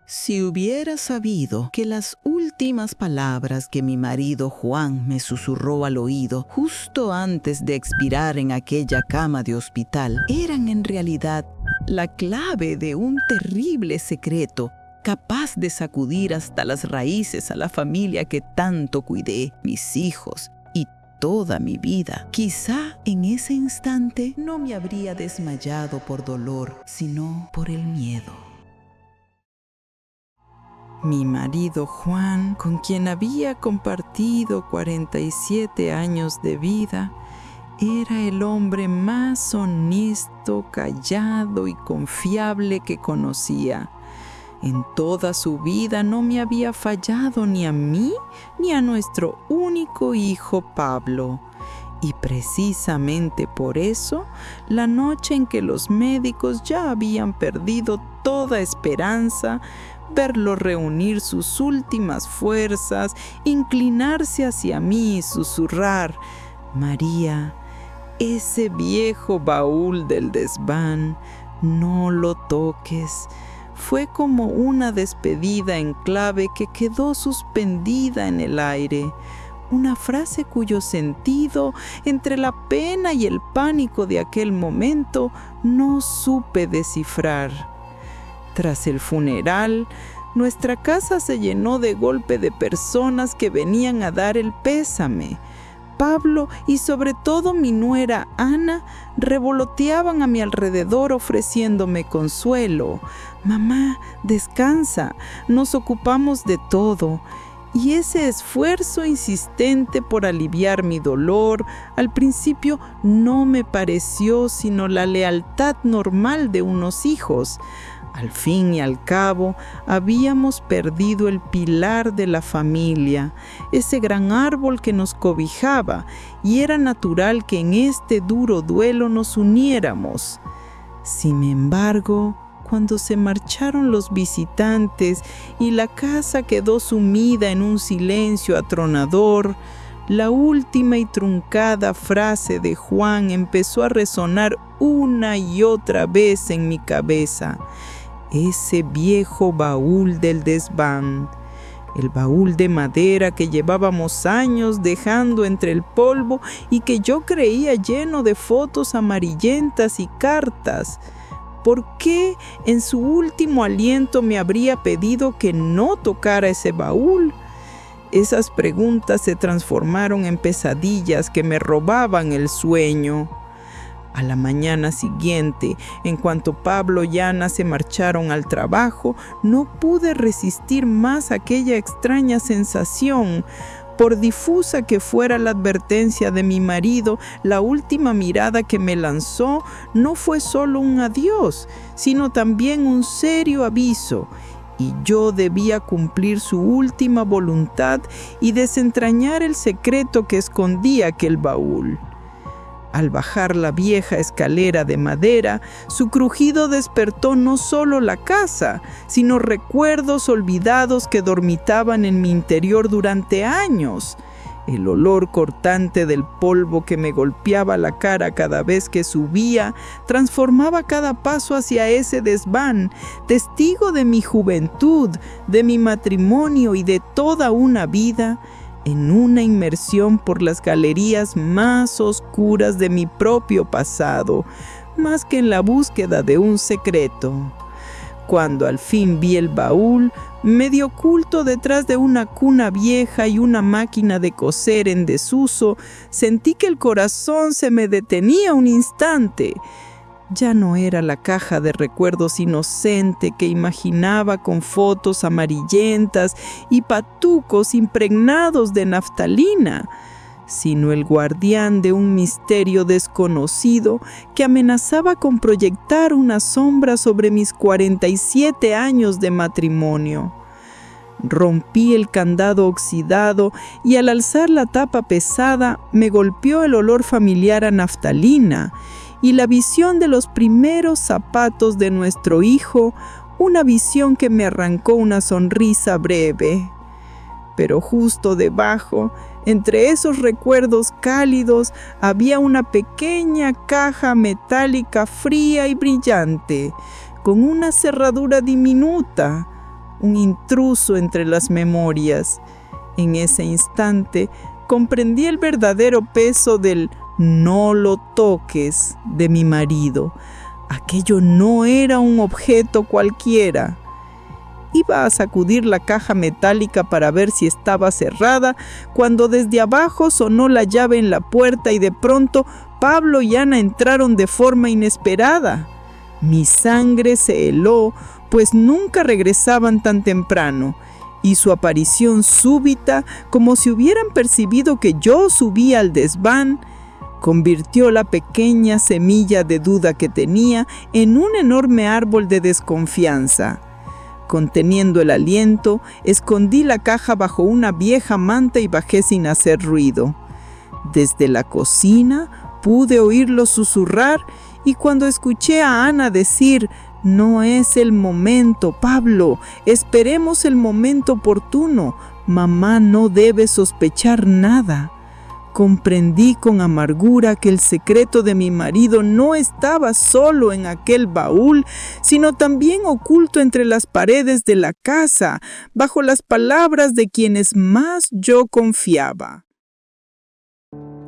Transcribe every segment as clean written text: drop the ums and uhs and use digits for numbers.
Si hubiera sabido que las últimas palabras que mi marido Juan me susurró al oído justo antes de expirar en aquella cama de hospital eran en realidad la clave de un terrible secreto capaz de sacudir hasta las raíces a la familia que tanto cuidé, mis hijos y toda mi vida, quizá en ese instante no me habría desmayado por dolor, sino por el miedo. Mi marido Juan, con quien había compartido 47 años de vida, era el hombre más honesto, callado y confiable que conocía. En toda su vida no me había fallado ni a mí ni a nuestro único hijo Pablo. Y precisamente por eso, la noche en que los médicos ya habían perdido toda esperanza, verlo reunir sus últimas fuerzas, inclinarse hacia mí y susurrar: «María, ese viejo baúl del desván, no lo toques», fue como una despedida en clave que quedó suspendida en el aire. Una frase cuyo sentido, entre la pena y el pánico de aquel momento, no supe descifrar. Tras el funeral, nuestra casa se llenó de golpe de personas que venían a dar el pésame. Pablo y sobre todo mi nuera Ana revoloteaban a mi alrededor ofreciéndome consuelo. «Mamá, descansa, nos ocupamos de todo». Y ese esfuerzo insistente por aliviar mi dolor al principio no me pareció sino la lealtad normal de unos hijos. Al fin y al cabo, habíamos perdido el pilar de la familia, ese gran árbol que nos cobijaba, y era natural que en este duro duelo nos uniéramos. Sin embargo, cuando se marcharon los visitantes y la casa quedó sumida en un silencio atronador, la última y truncada frase de Juan empezó a resonar una y otra vez en mi cabeza: «Ese viejo baúl del desván». El baúl de madera que llevábamos años dejando entre el polvo y que yo creía lleno de fotos amarillentas y cartas. ¿Por qué en su último aliento me habría pedido que no tocara ese baúl? Esas preguntas se transformaron en pesadillas que me robaban el sueño. A la mañana siguiente, en cuanto Pablo y Ana se marcharon al trabajo, no pude resistir más aquella extraña sensación. Por difusa que fuera la advertencia de mi marido, la última mirada que me lanzó no fue solo un adiós, sino también un serio aviso. Y yo debía cumplir su última voluntad y desentrañar el secreto que escondía aquel baúl. Al bajar la vieja escalera de madera, su crujido despertó no solo la casa, sino recuerdos olvidados que dormitaban en mi interior durante años. El olor cortante del polvo que me golpeaba la cara cada vez que subía transformaba cada paso hacia ese desván, testigo de mi juventud, de mi matrimonio y de toda una vida, en una inmersión por las galerías más oscuras de mi propio pasado, más que en la búsqueda de un secreto. Cuando al fin vi el baúl, medio oculto detrás de una cuna vieja y una máquina de coser en desuso, sentí que el corazón se me detenía un instante. Ya no era la caja de recuerdos inocente que imaginaba con fotos amarillentas y patucos impregnados de naftalina, sino el guardián de un misterio desconocido que amenazaba con proyectar una sombra sobre mis 47 años de matrimonio. Rompí el candado oxidado y al alzar la tapa pesada me golpeó el olor familiar a naftalina y la visión de los primeros zapatos de nuestro hijo, una visión que me arrancó una sonrisa breve. Pero justo debajo, entre esos recuerdos cálidos, había una pequeña caja metálica fría y brillante, con una cerradura diminuta, un intruso entre las memorias. En ese instante comprendí el verdadero peso del "no lo toques" de mi marido. Aquello no era un objeto cualquiera. Iba a sacudir la caja metálica para ver si estaba cerrada, cuando desde abajo sonó la llave en la puerta y de pronto Pablo y Ana entraron de forma inesperada. Mi sangre se heló, pues nunca regresaban tan temprano, y su aparición súbita, como si hubieran percibido que yo subía al desván, convirtió la pequeña semilla de duda que tenía en un enorme árbol de desconfianza. Conteniendo el aliento, escondí la caja bajo una vieja manta y bajé sin hacer ruido. Desde la cocina pude oírlo susurrar, y cuando escuché a Ana decir: "No es el momento, Pablo, esperemos el momento oportuno, mamá no debe sospechar nada", comprendí con amargura que el secreto de mi marido no estaba solo en aquel baúl, sino también oculto entre las paredes de la casa, bajo las palabras de quienes más yo confiaba.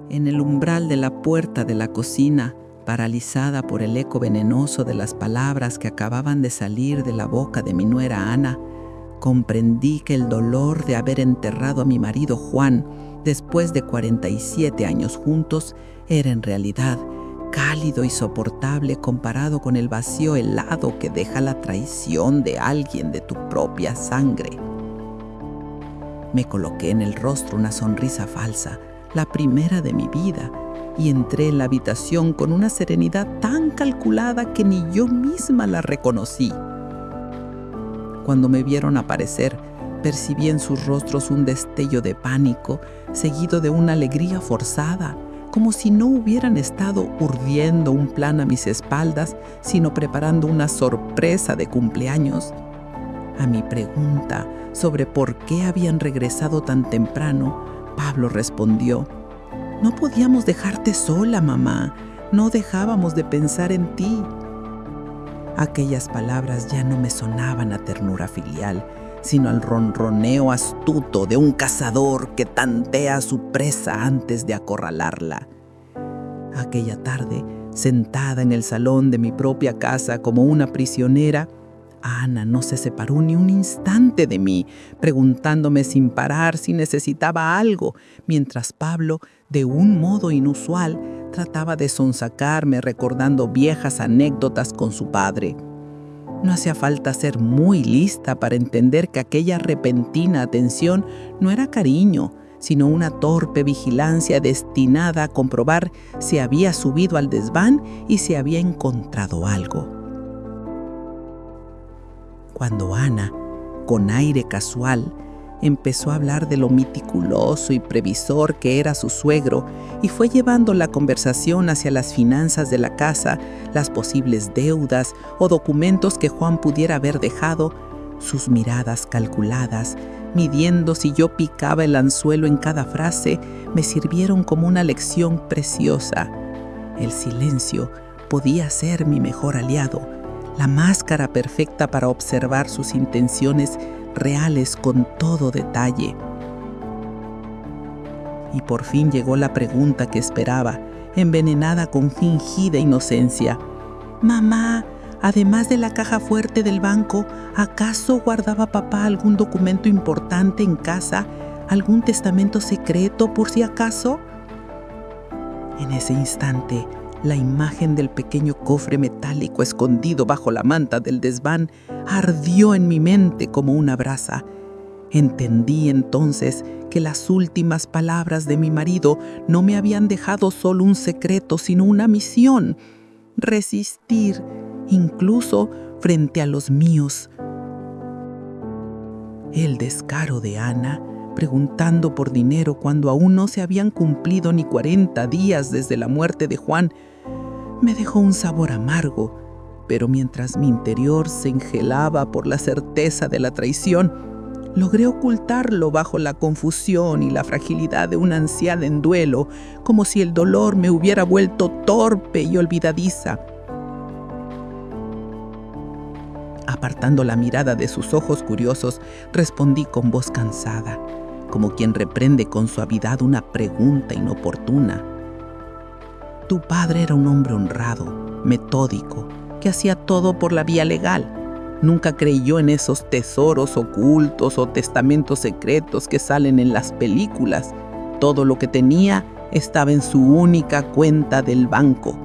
En el umbral de la puerta de la cocina, paralizada por el eco venenoso de las palabras que acababan de salir de la boca de mi nuera Ana, comprendí que el dolor de haber enterrado a mi marido Juan después de 47 años juntos era en realidad cálido y soportable comparado con el vacío helado que deja la traición de alguien de tu propia sangre. Me coloqué en el rostro una sonrisa falsa, la primera de mi vida, y entré en la habitación con una serenidad tan calculada que ni yo misma la reconocí. Cuando me vieron aparecer, percibí en sus rostros un destello de pánico, seguido de una alegría forzada, como si no hubieran estado urdiendo un plan a mis espaldas, sino preparando una sorpresa de cumpleaños. A mi pregunta sobre por qué habían regresado tan temprano, Pablo respondió: "No podíamos dejarte sola, mamá. No dejábamos de pensar en ti". Aquellas palabras ya no me sonaban a ternura filial, sino al ronroneo astuto de un cazador que tantea a su presa antes de acorralarla. Aquella tarde, sentada en el salón de mi propia casa como una prisionera, Ana no se separó ni un instante de mí, preguntándome sin parar si necesitaba algo, mientras Pablo, de un modo inusual, trataba de sonsacarme recordando viejas anécdotas con su padre. No hacía falta ser muy lista para entender que aquella repentina atención no era cariño, sino una torpe vigilancia destinada a comprobar si había subido al desván y si había encontrado algo. Cuando Ana, con aire casual, empezó a hablar de lo meticuloso y previsor que era su suegro y fue llevando la conversación hacia las finanzas de la casa, las posibles deudas o documentos que Juan pudiera haber dejado, sus miradas calculadas, midiendo si yo picaba el anzuelo en cada frase, me sirvieron como una lección preciosa. El silencio podía ser mi mejor aliado, la máscara perfecta para observar sus intenciones reales con todo detalle. Y por fin llegó la pregunta que esperaba, envenenada con fingida inocencia. «Mamá, además de la caja fuerte del banco, ¿acaso guardaba papá algún documento importante en casa? ¿Algún testamento secreto por si acaso?». En ese instante, la imagen del pequeño cofre metálico escondido bajo la manta del desván ardió en mi mente como una brasa. Entendí entonces que las últimas palabras de mi marido no me habían dejado solo un secreto, sino una misión: resistir, incluso frente a los míos. El descaro de Ana, preguntando por dinero cuando aún no se habían cumplido ni 40 días desde la muerte de Juan, me dejó un sabor amargo, pero mientras mi interior se engelaba por la certeza de la traición, logré ocultarlo bajo la confusión y la fragilidad de una anciana en duelo, como si el dolor me hubiera vuelto torpe y olvidadiza. A Apartando la mirada de sus ojos curiosos, respondí con voz cansada, como quien reprende con suavidad una pregunta inoportuna. Tu padre era un hombre honrado, metódico, que hacía todo por la vía legal. Nunca creyó en esos tesoros ocultos o testamentos secretos que salen en las películas. Todo lo que tenía estaba en su única cuenta del banco.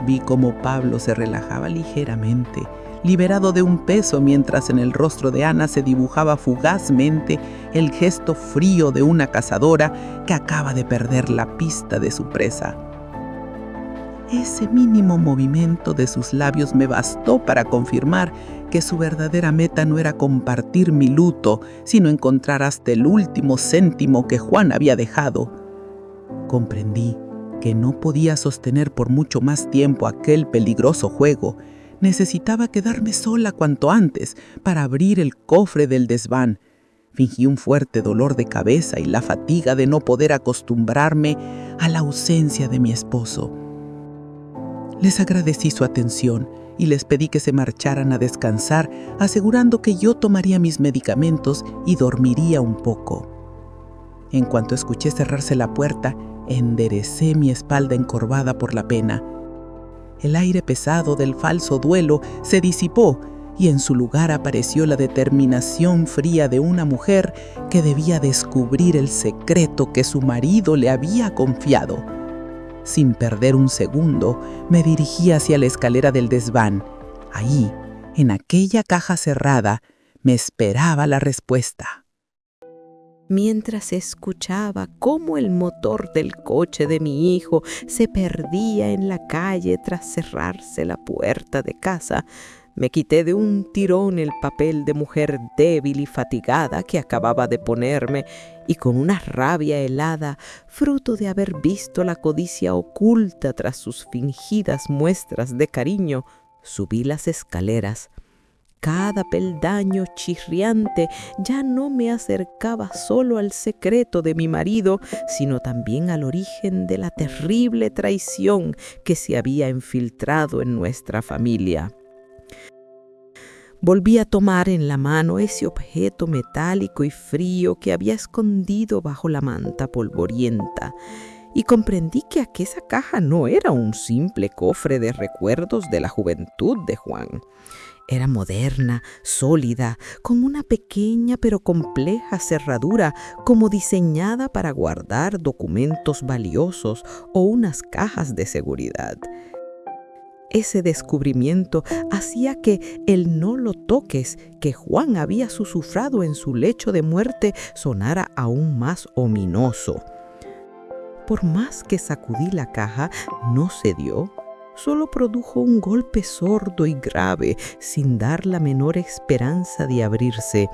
Vi cómo Pablo se relajaba ligeramente, liberado de un peso, mientras en el rostro de Ana se dibujaba fugazmente el gesto frío de una cazadora que acaba de perder la pista de su presa. Ese mínimo movimiento de sus labios me bastó para confirmar que su verdadera meta no era compartir mi luto, sino encontrar hasta el último céntimo que Juan había dejado. Comprendí que no podía sostener por mucho más tiempo aquel peligroso juego. Necesitaba quedarme sola cuanto antes para abrir el cofre del desván. Fingí un fuerte dolor de cabeza y la fatiga de no poder acostumbrarme a la ausencia de mi esposo. Les agradecí su atención y les pedí que se marcharan a descansar, asegurando que yo tomaría mis medicamentos y dormiría un poco. En cuanto escuché cerrarse la puerta, enderecé mi espalda encorvada por la pena. El aire pesado del falso duelo se disipó y en su lugar apareció la determinación fría de una mujer que debía descubrir el secreto que su marido le había confiado. Sin perder un segundo, me dirigí hacia la escalera del desván. Ahí, en aquella caja cerrada, me esperaba la respuesta. Mientras escuchaba cómo el motor del coche de mi hijo se perdía en la calle tras cerrarse la puerta de casa, me quité de un tirón el papel de mujer débil y fatigada que acababa de ponerme y con una rabia helada, fruto de haber visto la codicia oculta tras sus fingidas muestras de cariño, subí las escaleras. Cada peldaño chirriante ya no me acercaba solo al secreto de mi marido, sino también al origen de la terrible traición que se había infiltrado en nuestra familia. Volví a tomar en la mano ese objeto metálico y frío que había escondido bajo la manta polvorienta y comprendí que aquella caja no era un simple cofre de recuerdos de la juventud de Juan. Era moderna, sólida, con una pequeña pero compleja cerradura como diseñada para guardar documentos valiosos o unas cajas de seguridad. Ese descubrimiento hacía que el "no lo toques" que Juan había susurrado en su lecho de muerte sonara aún más ominoso. Por más que sacudí la caja, no cedió. Solo produjo un golpe sordo y grave, sin dar la menor esperanza de abrirse.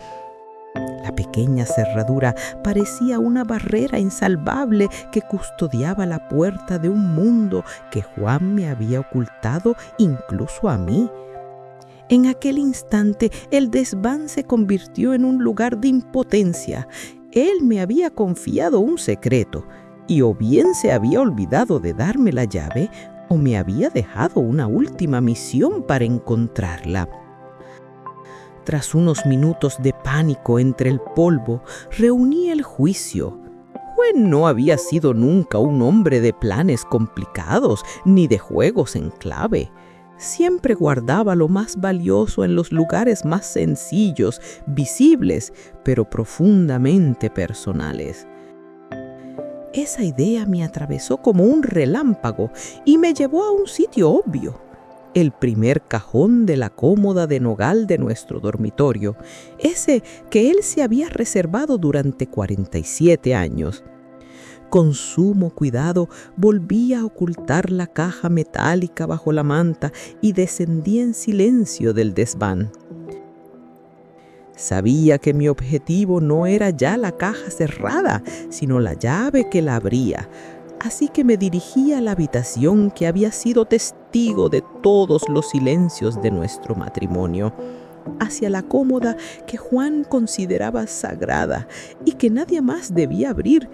La pequeña cerradura parecía una barrera insalvable que custodiaba la puerta de un mundo que Juan me había ocultado incluso a mí. En aquel instante, el desván se convirtió en un lugar de impotencia. Él me había confiado un secreto, y o bien se había olvidado de darme la llave, o me había dejado una última misión para encontrarla. Tras unos minutos de pánico entre el polvo, reuní el juicio. Juan no había sido nunca un hombre de planes complicados ni de juegos en clave. Siempre guardaba lo más valioso en los lugares más sencillos, visibles, pero profundamente personales. Esa idea me atravesó como un relámpago y me llevó a un sitio obvio. El primer cajón de la cómoda de nogal de nuestro dormitorio, ese que él se había reservado durante 47 años. Con sumo cuidado volví a ocultar la caja metálica bajo la manta y descendí en silencio del desván. Sabía que mi objetivo no era ya la caja cerrada, sino la llave que la abría. Así que me dirigí a la habitación que había sido testigo de todos los silencios de nuestro matrimonio, hacia la cómoda que Juan consideraba sagrada y que nadie más debía abrir,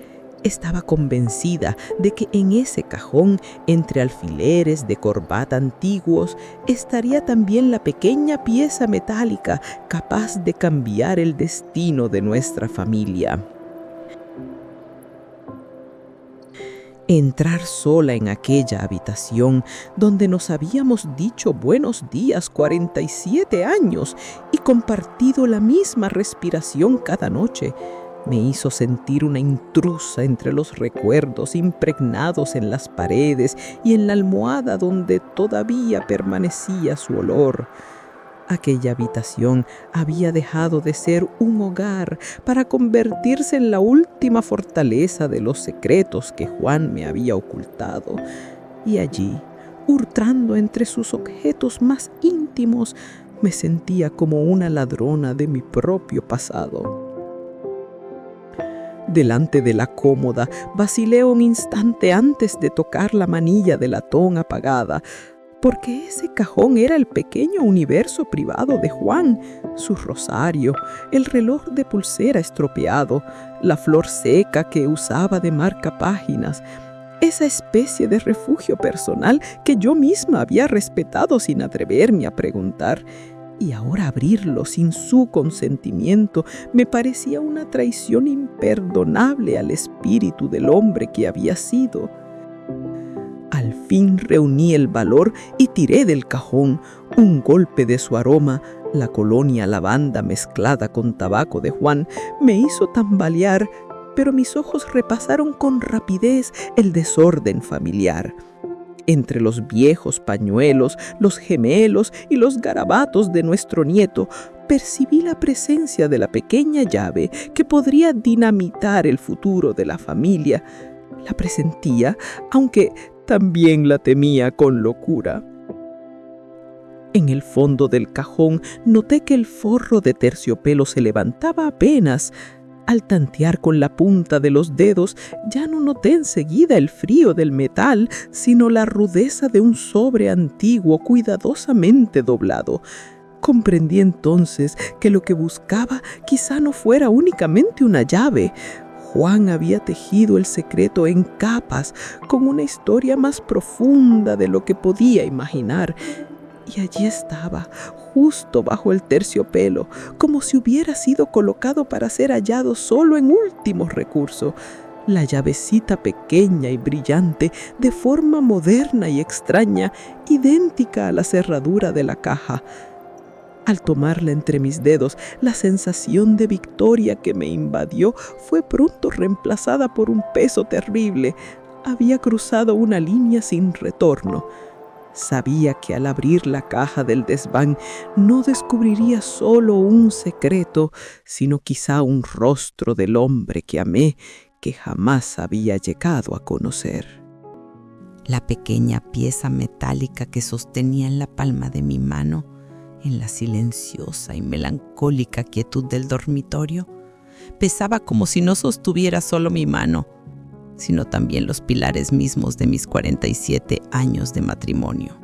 Estaba convencida de que en ese cajón, entre alfileres de corbata antiguos, estaría también la pequeña pieza metálica capaz de cambiar el destino de nuestra familia. Entrar sola en aquella habitación donde nos habíamos dicho buenos días 47 años y compartido la misma respiración cada noche, me hizo sentir una intrusa entre los recuerdos impregnados en las paredes y en la almohada donde todavía permanecía su olor. Aquella habitación había dejado de ser un hogar para convertirse en la última fortaleza de los secretos que Juan me había ocultado. Y allí, hurgando entre sus objetos más íntimos, me sentía como una ladrona de mi propio pasado. Delante de la cómoda, vacilé un instante antes de tocar la manilla de latón apagada, porque ese cajón era el pequeño universo privado de Juan, su rosario, el reloj de pulsera estropeado, la flor seca que usaba de marcapáginas, esa especie de refugio personal que yo misma había respetado sin atreverme a preguntar. Y ahora abrirlo sin su consentimiento me parecía una traición imperdonable al espíritu del hombre que había sido. Al fin reuní el valor y tiré del cajón. Un golpe de su aroma, la colonia lavanda mezclada con tabaco de Juan, me hizo tambalear, pero mis ojos repasaron con rapidez el desorden familiar. Entre los viejos pañuelos, los gemelos y los garabatos de nuestro nieto, percibí la presencia de la pequeña llave que podría dinamitar el futuro de la familia. La presentía, aunque también la temía con locura. En el fondo del cajón noté que el forro de terciopelo se levantaba apenas. Al tantear con la punta de los dedos, ya no noté enseguida el frío del metal, sino la rudeza de un sobre antiguo cuidadosamente doblado. Comprendí entonces que lo que buscaba quizá no fuera únicamente una llave. Juan había tejido el secreto en capas, con una historia más profunda de lo que podía imaginar. Y allí estaba, justo bajo el terciopelo, como si hubiera sido colocado para ser hallado solo en último recurso. La llavecita pequeña y brillante, de forma moderna y extraña, idéntica a la cerradura de la caja. Al tomarla entre mis dedos, la sensación de victoria que me invadió fue pronto reemplazada por un peso terrible. Había cruzado una línea sin retorno. Sabía que al abrir la caja del desván no descubriría solo un secreto, sino quizá un rostro del hombre que amé, que jamás había llegado a conocer. La pequeña pieza metálica que sostenía en la palma de mi mano, en la silenciosa y melancólica quietud del dormitorio, pesaba como si no sostuviera solo mi mano, sino también los pilares mismos de mis 47 años de matrimonio.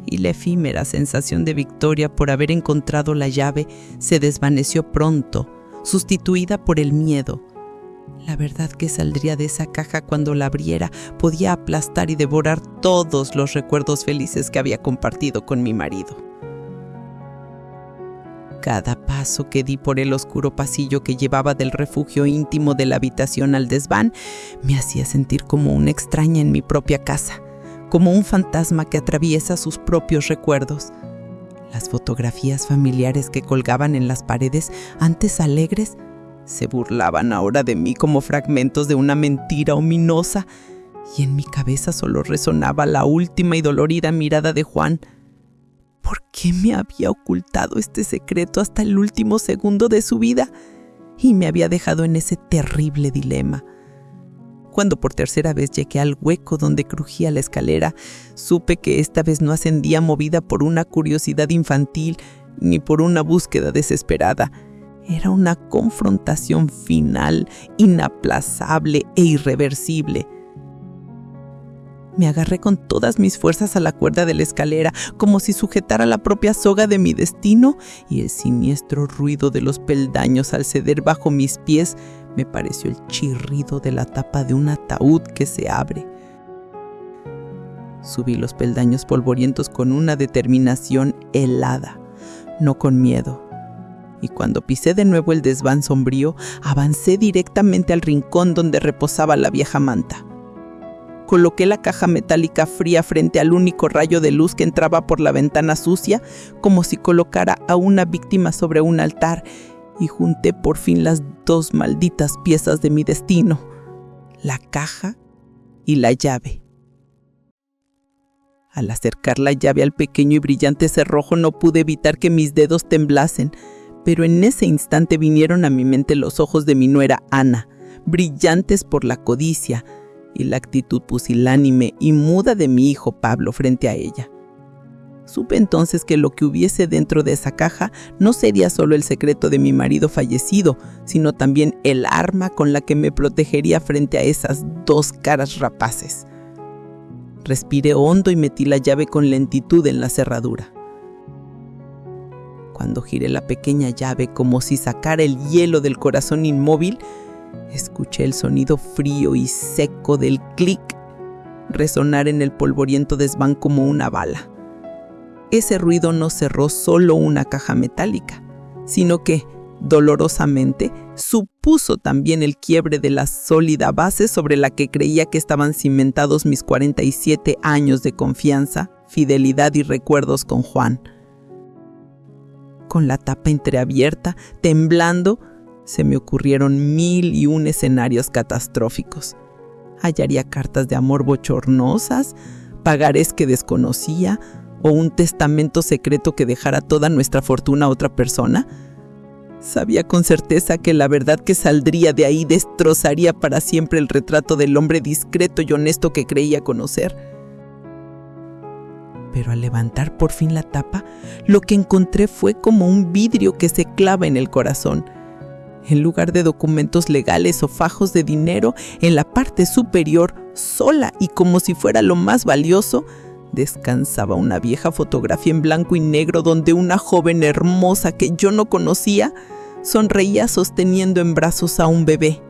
Y la efímera sensación de victoria por haber encontrado la llave se desvaneció pronto, sustituida por el miedo. La verdad que saldría de esa caja cuando la abriera podía aplastar y devorar todos los recuerdos felices que había compartido con mi marido. Cada paso que di por el oscuro pasillo que llevaba del refugio íntimo de la habitación al desván me hacía sentir como una extraña en mi propia casa, como un fantasma que atraviesa sus propios recuerdos. Las fotografías familiares que colgaban en las paredes, antes alegres, se burlaban ahora de mí como fragmentos de una mentira ominosa, y en mi cabeza solo resonaba la última y dolorida mirada de Juan. ¿Por qué me había ocultado este secreto hasta el último segundo de su vida? Y me había dejado en ese terrible dilema. Cuando por tercera vez llegué al hueco donde crujía la escalera, supe que esta vez no ascendía movida por una curiosidad infantil ni por una búsqueda desesperada. Era una confrontación final, inaplazable e irreversible. Me agarré con todas mis fuerzas a la cuerda de la escalera, como si sujetara la propia soga de mi destino, y el siniestro ruido de los peldaños al ceder bajo mis pies me pareció el chirrido de la tapa de un ataúd que se abre. Subí los peldaños polvorientos con una determinación helada, no con miedo. Y cuando pisé de nuevo el desván sombrío, avancé directamente al rincón donde reposaba la vieja manta. Coloqué la caja metálica fría frente al único rayo de luz que entraba por la ventana sucia, como si colocara a una víctima sobre un altar, y junté por fin las 2 malditas piezas de mi destino, la caja y la llave. Al acercar la llave al pequeño y brillante cerrojo no pude evitar que mis dedos temblasen, pero en ese instante vinieron a mi mente los ojos de mi nuera Ana, brillantes por la codicia, y la actitud pusilánime y muda de mi hijo Pablo frente a ella. Supe entonces que lo que hubiese dentro de esa caja no sería solo el secreto de mi marido fallecido, sino también el arma con la que me protegería frente a esas 2 caras rapaces. Respiré hondo y metí la llave con lentitud en la cerradura. Cuando giré la pequeña llave como si sacara el hielo del corazón inmóvil, escuché el sonido frío y seco del clic resonar en el polvoriento desván como una bala. Ese ruido no cerró solo una caja metálica, sino que, dolorosamente, supuso también el quiebre de la sólida base sobre la que creía que estaban cimentados mis 47 años de confianza, fidelidad y recuerdos con Juan. Con la tapa entreabierta, temblando, se me ocurrieron 1001 escenarios catastróficos. Hallaría cartas de amor bochornosas, pagarés que desconocía, o un testamento secreto que dejara toda nuestra fortuna a otra persona. Sabía con certeza que la verdad que saldría de ahí destrozaría para siempre el retrato del hombre discreto y honesto que creía conocer. Pero al levantar por fin la tapa, lo que encontré fue como un vidrio que se clava en el corazón. En lugar de documentos legales o fajos de dinero, en la parte superior, sola y como si fuera lo más valioso, descansaba una vieja fotografía en blanco y negro donde una joven hermosa que yo no conocía sonreía sosteniendo en brazos a un bebé.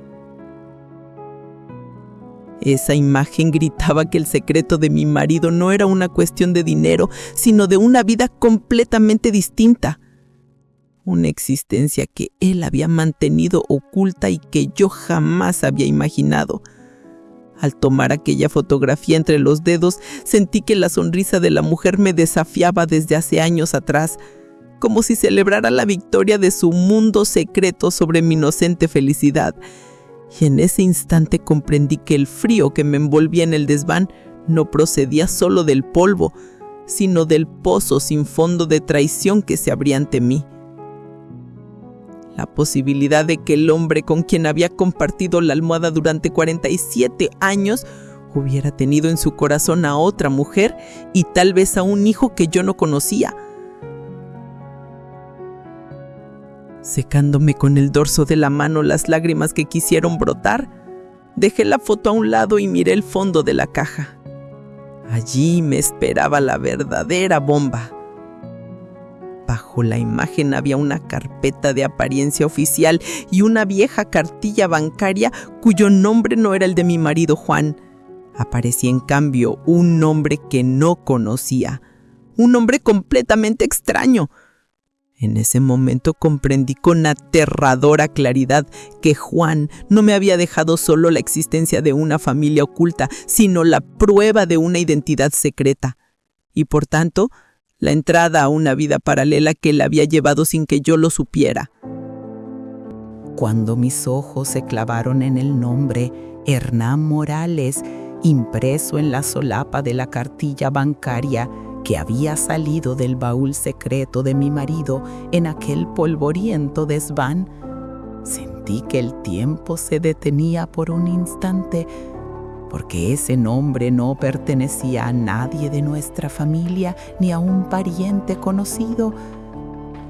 Esa imagen gritaba que el secreto de mi marido no era una cuestión de dinero, sino de una vida completamente distinta. Una existencia que él había mantenido oculta y que yo jamás había imaginado. Al tomar aquella fotografía entre los dedos, sentí que la sonrisa de la mujer me desafiaba desde hace años atrás, como si celebrara la victoria de su mundo secreto sobre mi inocente felicidad. Y en ese instante comprendí que el frío que me envolvía en el desván no procedía solo del polvo, sino del pozo sin fondo de traición que se abría ante mí. La posibilidad de que el hombre con quien había compartido la almohada durante 47 años hubiera tenido en su corazón a otra mujer y tal vez a un hijo que yo no conocía. Secándome con el dorso de la mano las lágrimas que quisieron brotar, dejé la foto a un lado y miré el fondo de la caja. Allí me esperaba la verdadera bomba. Bajo la imagen había una carpeta de apariencia oficial y una vieja cartilla bancaria cuyo nombre no era el de mi marido Juan. Aparecía en cambio un nombre que no conocía, un nombre completamente extraño. En ese momento comprendí con aterradora claridad que Juan no me había dejado solo la existencia de una familia oculta, sino la prueba de una identidad secreta, y por tanto, la entrada a una vida paralela que él había llevado sin que yo lo supiera. Cuando mis ojos se clavaron en el nombre Hernán Morales, impreso en la solapa de la cartilla bancaria que había salido del baúl secreto de mi marido en aquel polvoriento desván, sentí que el tiempo se detenía por un instante, porque ese nombre no pertenecía a nadie de nuestra familia ni a un pariente conocido.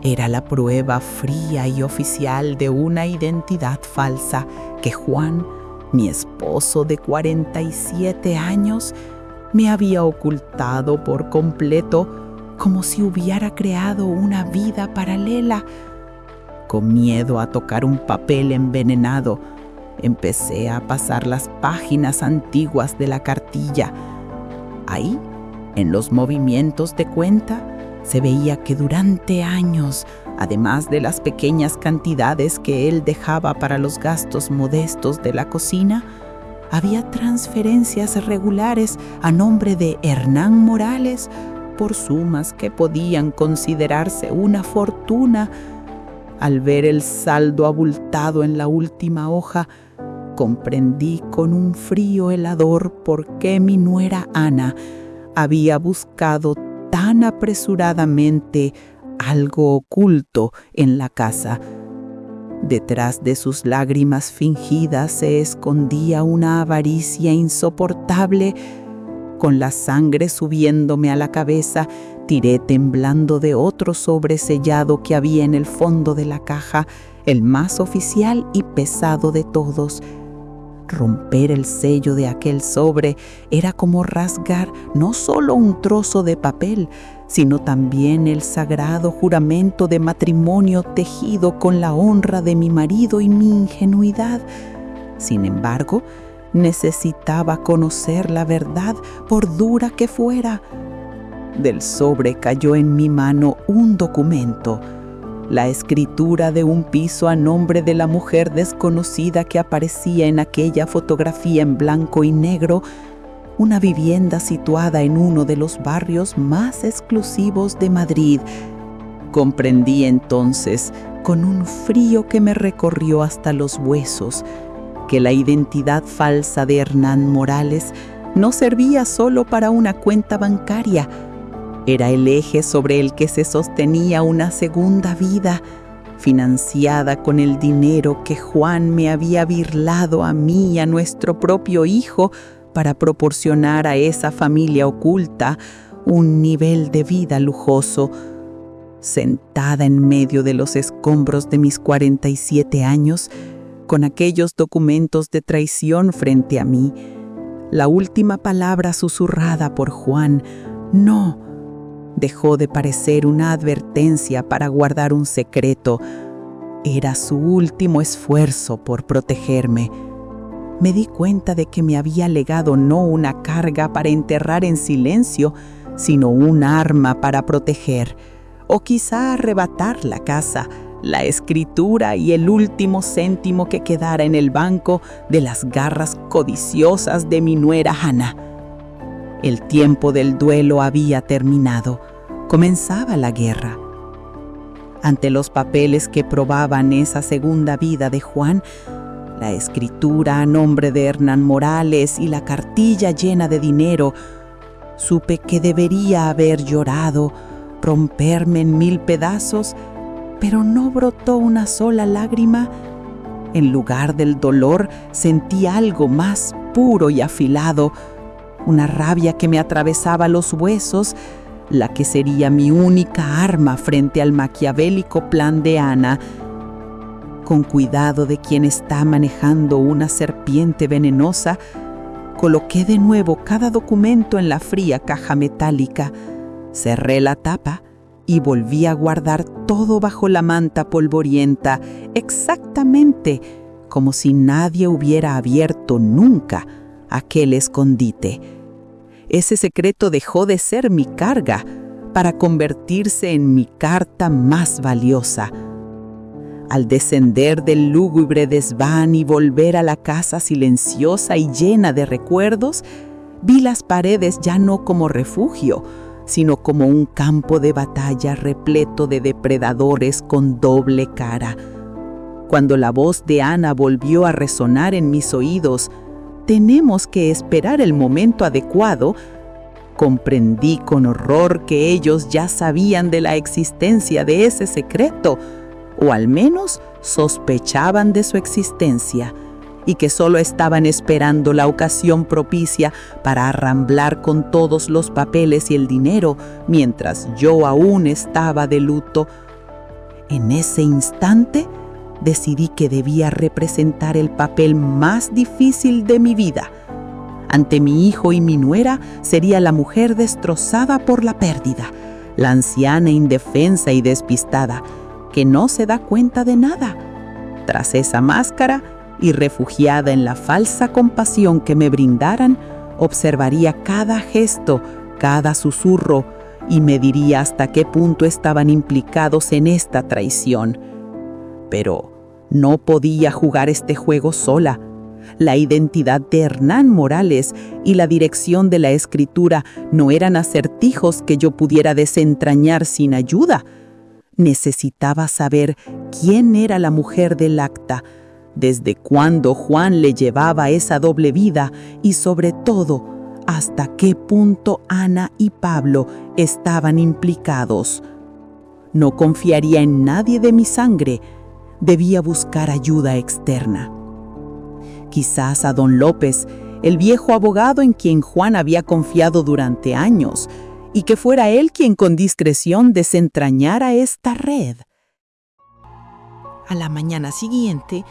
Era la prueba fría y oficial de una identidad falsa que Juan, mi esposo de 47 años, me había ocultado por completo, como si hubiera creado una vida paralela. Con miedo a tocar un papel envenenado, Empecé a pasar las páginas antiguas de la cartilla. Ahí, en los movimientos de cuenta, se veía que durante años, además de las pequeñas cantidades que él dejaba para los gastos modestos de la cocina, había transferencias regulares a nombre de Hernán Morales por sumas que podían considerarse una fortuna. Al ver el saldo abultado en la última hoja, comprendí con un frío helador por qué mi nuera Ana había buscado tan apresuradamente algo oculto en la casa. Detrás de sus lágrimas fingidas se escondía una avaricia insoportable. Con la sangre subiéndome a la cabeza, tiré temblando de otro sobre sellado que había en el fondo de la caja, el más oficial y pesado de todos. Romper el sello de aquel sobre era como rasgar no solo un trozo de papel, sino también el sagrado juramento de matrimonio tejido con la honra de mi marido y mi ingenuidad. Sin embargo, necesitaba conocer la verdad, por dura que fuera. Del sobre cayó en mi mano un documento, la escritura de un piso a nombre de la mujer desconocida que aparecía en aquella fotografía en blanco y negro, una vivienda situada en uno de los barrios más exclusivos de Madrid. Comprendí entonces, con un frío que me recorrió hasta los huesos, que la identidad falsa de Hernán Morales no servía solo para una cuenta bancaria. Era el eje sobre el que se sostenía una segunda vida, financiada con el dinero que Juan me había birlado a mí y a nuestro propio hijo para proporcionar a esa familia oculta un nivel de vida lujoso. Sentada en medio de los escombros de mis 47 años, con aquellos documentos de traición frente a mí, la última palabra susurrada por Juan, no, dejó de parecer una advertencia para guardar un secreto. Era su último esfuerzo por protegerme. Me di cuenta de que me había legado no una carga para enterrar en silencio, sino un arma para proteger, o quizá arrebatar la casa, la escritura y el último céntimo que quedara en el banco de las garras codiciosas de mi nuera Ana. El tiempo del duelo había terminado. Comenzaba la guerra. Ante los papeles que probaban esa segunda vida de Juan, la escritura a nombre de Hernán Morales y la cartilla llena de dinero, supe que debería haber llorado, romperme en 1000 pedazos, pero no brotó una sola lágrima. En lugar del dolor, sentí algo más puro y afilado, una rabia que me atravesaba los huesos, la que sería mi única arma frente al maquiavélico plan de Ana. Con cuidado de quien está manejando una serpiente venenosa, coloqué de nuevo cada documento en la fría caja metálica, cerré la tapa y volví a guardar todo bajo la manta polvorienta, exactamente como si nadie hubiera abierto nunca aquel escondite. Ese secreto dejó de ser mi carga para convertirse en mi carta más valiosa. Al descender del lúgubre desván y volver a la casa silenciosa y llena de recuerdos, vi las paredes ya no como refugio, sino como un campo de batalla repleto de depredadores con doble cara. Cuando la voz de Ana volvió a resonar en mis oídos, «Tenemos que esperar el momento adecuado», comprendí con horror que ellos ya sabían de la existencia de ese secreto, o al menos sospechaban de su existencia, y que solo estaban esperando la ocasión propicia para arramblar con todos los papeles y el dinero mientras yo aún estaba de luto. En ese instante decidí que debía representar el papel más difícil de mi vida. Ante mi hijo y mi nuera sería la mujer destrozada por la pérdida, la anciana indefensa y despistada, que no se da cuenta de nada. Tras esa máscara, y refugiada en la falsa compasión que me brindaran, observaría cada gesto, cada susurro y mediría hasta qué punto estaban implicados en esta traición. Pero no podía jugar este juego sola. La identidad de Hernán Morales y la dirección de la escritura no eran acertijos que yo pudiera desentrañar sin ayuda. Necesitaba saber quién era la mujer del acta, desde cuándo Juan le llevaba esa doble vida y, sobre todo, hasta qué punto Ana y Pablo estaban implicados. No confiaría en nadie de mi sangre. Debía buscar ayuda externa. Quizás a don López, el viejo abogado en quien Juan había confiado durante años, y que fuera él quien con discreción desentrañara esta red. A la mañana siguiente,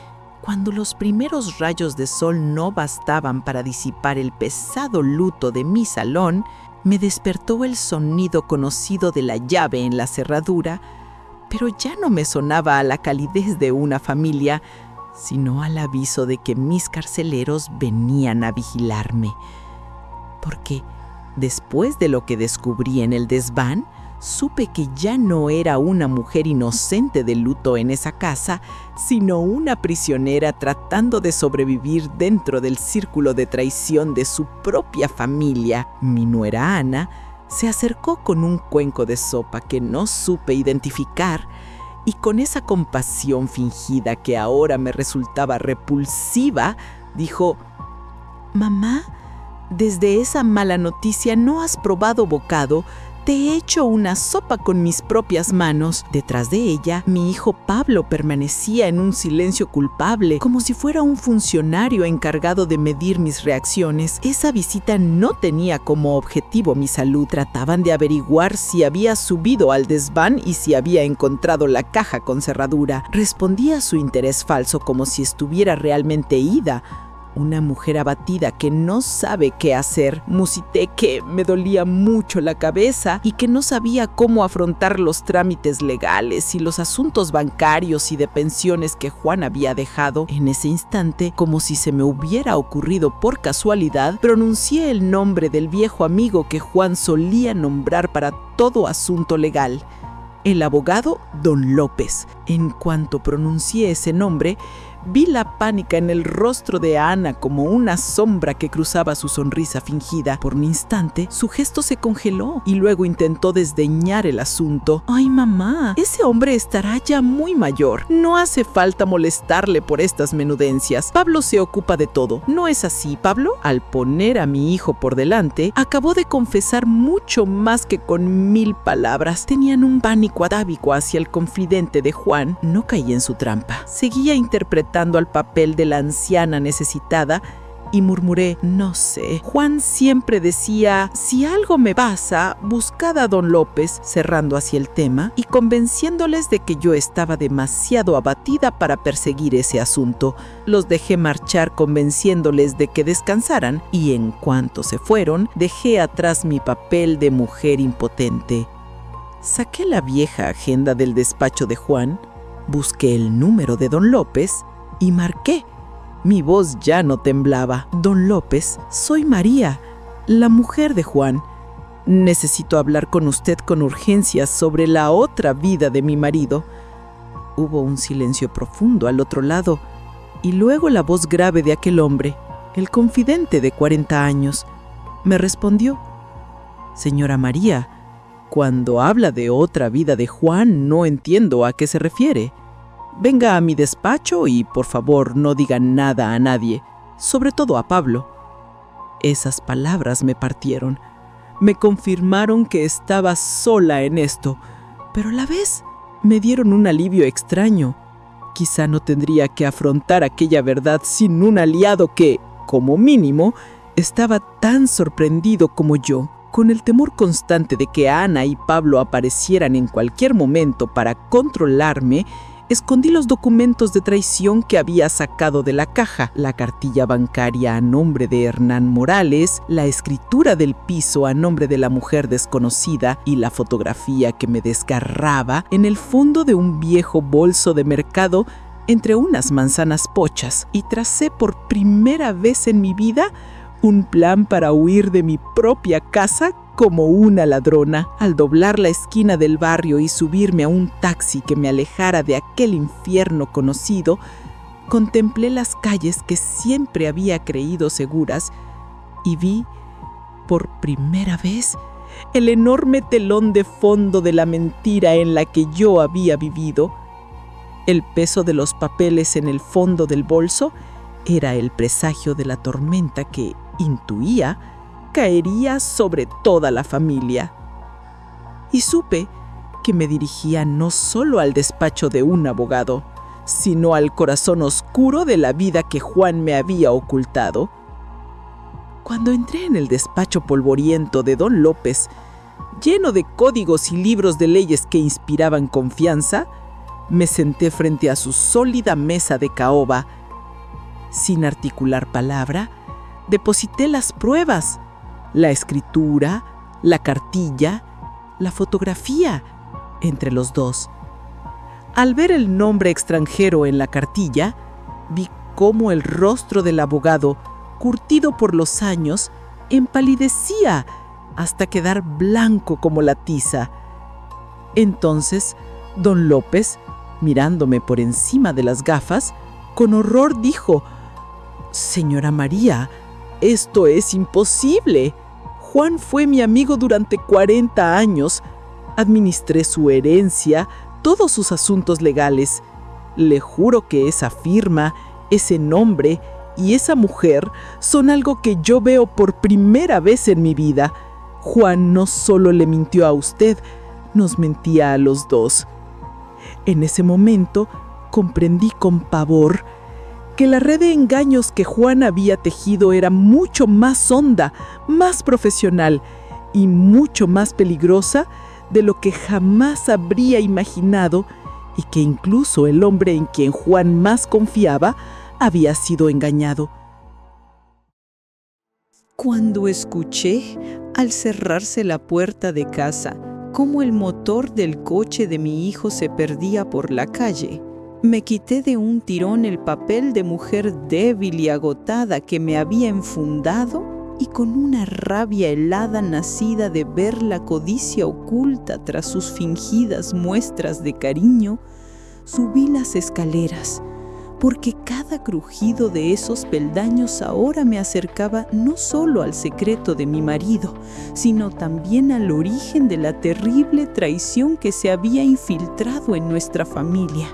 cuando los primeros rayos de sol no bastaban para disipar el pesado luto de mi salón, me despertó el sonido conocido de la llave en la cerradura, pero ya no me sonaba a la calidez de una familia, sino al aviso de que mis carceleros venían a vigilarme. Porque, después de lo que descubrí en el desván, supe que ya no era una mujer inocente de luto en esa casa, sino una prisionera tratando de sobrevivir dentro del círculo de traición de su propia familia. Mi nuera Ana se acercó con un cuenco de sopa que no supe identificar y con esa compasión fingida que ahora me resultaba repulsiva, dijo: «Mamá, desde esa mala noticia no has probado bocado. Te he hecho una sopa con mis propias manos». Detrás de ella, mi hijo Pablo permanecía en un silencio culpable, como si fuera un funcionario encargado de medir mis reacciones. Esa visita no tenía como objetivo mi salud. Trataban de averiguar si había subido al desván y si había encontrado la caja con cerradura. Respondí a su interés falso como si estuviera realmente ida. Una mujer abatida que no sabe qué hacer. Musité que me dolía mucho la cabeza y que no sabía cómo afrontar los trámites legales y los asuntos bancarios y de pensiones que Juan había dejado. En ese instante, como si se me hubiera ocurrido por casualidad, pronuncié el nombre del viejo amigo que Juan solía nombrar para todo asunto legal: el abogado don López. En cuanto pronuncié ese nombre, vi la pánica en el rostro de Ana como una sombra que cruzaba su sonrisa fingida. Por un instante, su gesto se congeló y luego intentó desdeñar el asunto. «Ay, mamá, ese hombre estará ya muy mayor. No hace falta molestarle por estas menudencias. Pablo se ocupa de todo. ¿No es así, Pablo?». Al poner a mi hijo por delante, acabó de confesar mucho más que con 1000 palabras. Tenían un pánico atávico hacia el confidente de Juan. No caí en su trampa. Seguía interpretando al papel de la anciana necesitada y murmuré: «No sé. Juan siempre decía: si algo me pasa, buscad a don López», cerrando así el tema y convenciéndoles de que yo estaba demasiado abatida para perseguir ese asunto. Los dejé marchar convenciéndoles de que descansaran y en cuanto se fueron, dejé atrás mi papel de mujer impotente. Saqué la vieja agenda del despacho de Juan, busqué el número de don López y marqué. Mi voz ya no temblaba. «Don López, soy María, la mujer de Juan. Necesito hablar con usted con urgencia sobre la otra vida de mi marido». Hubo un silencio profundo al otro lado y luego la voz grave de aquel hombre, el confidente de 40 años, me respondió: «Señora María, cuando habla de otra vida de Juan no entiendo a qué se refiere. Venga a mi despacho y, por favor, no diga nada a nadie, sobre todo a Pablo». Esas palabras me partieron. Me confirmaron que estaba sola en esto, pero a la vez me dieron un alivio extraño. Quizá no tendría que afrontar aquella verdad sin un aliado que, como mínimo, estaba tan sorprendido como yo. Con el temor constante de que Ana y Pablo aparecieran en cualquier momento para controlarme, escondí los documentos de traición que había sacado de la caja, la cartilla bancaria a nombre de Hernán Morales, la escritura del piso a nombre de la mujer desconocida y la fotografía que me desgarraba en el fondo de un viejo bolso de mercado entre unas manzanas pochas y tracé por primera vez en mi vida un plan para huir de mi propia casa como una ladrona. Al doblar la esquina del barrio y subirme a un taxi que me alejara de aquel infierno conocido, contemplé las calles que siempre había creído seguras y vi, por primera vez, el enorme telón de fondo de la mentira en la que yo había vivido. El peso de los papeles en el fondo del bolso era el presagio de la tormenta que, intuía, caería sobre toda la familia. Y supe que me dirigía no solo al despacho de un abogado, sino al corazón oscuro de la vida que Juan me había ocultado. Cuando entré en el despacho polvoriento de don López, lleno de códigos y libros de leyes que inspiraban confianza, me senté frente a su sólida mesa de caoba. Sin articular palabra, deposité las pruebas, la escritura, la cartilla, la fotografía, entre los dos. Al ver el nombre extranjero en la cartilla, vi cómo el rostro del abogado, curtido por los años, empalidecía hasta quedar blanco como la tiza. Entonces, don López, mirándome por encima de las gafas, con horror dijo: «Señora María, esto es imposible. Juan fue mi amigo durante 40 años. Administré su herencia, todos sus asuntos legales. Le juro que esa firma, ese nombre y esa mujer son algo que yo veo por primera vez en mi vida. Juan no solo le mintió a usted, nos mentía a los dos». En ese momento comprendí con pavor que la red de engaños que Juan había tejido era mucho más honda, más profesional y mucho más peligrosa de lo que jamás habría imaginado, y que incluso el hombre en quien Juan más confiaba había sido engañado. Cuando escuché, al cerrarse la puerta de casa, cómo el motor del coche de mi hijo se perdía por la calle, me quité de un tirón el papel de mujer débil y agotada que me había enfundado, y con una rabia helada nacida de ver la codicia oculta tras sus fingidas muestras de cariño, subí las escaleras, porque cada crujido de esos peldaños ahora me acercaba no solo al secreto de mi marido, sino también al origen de la terrible traición que se había infiltrado en nuestra familia.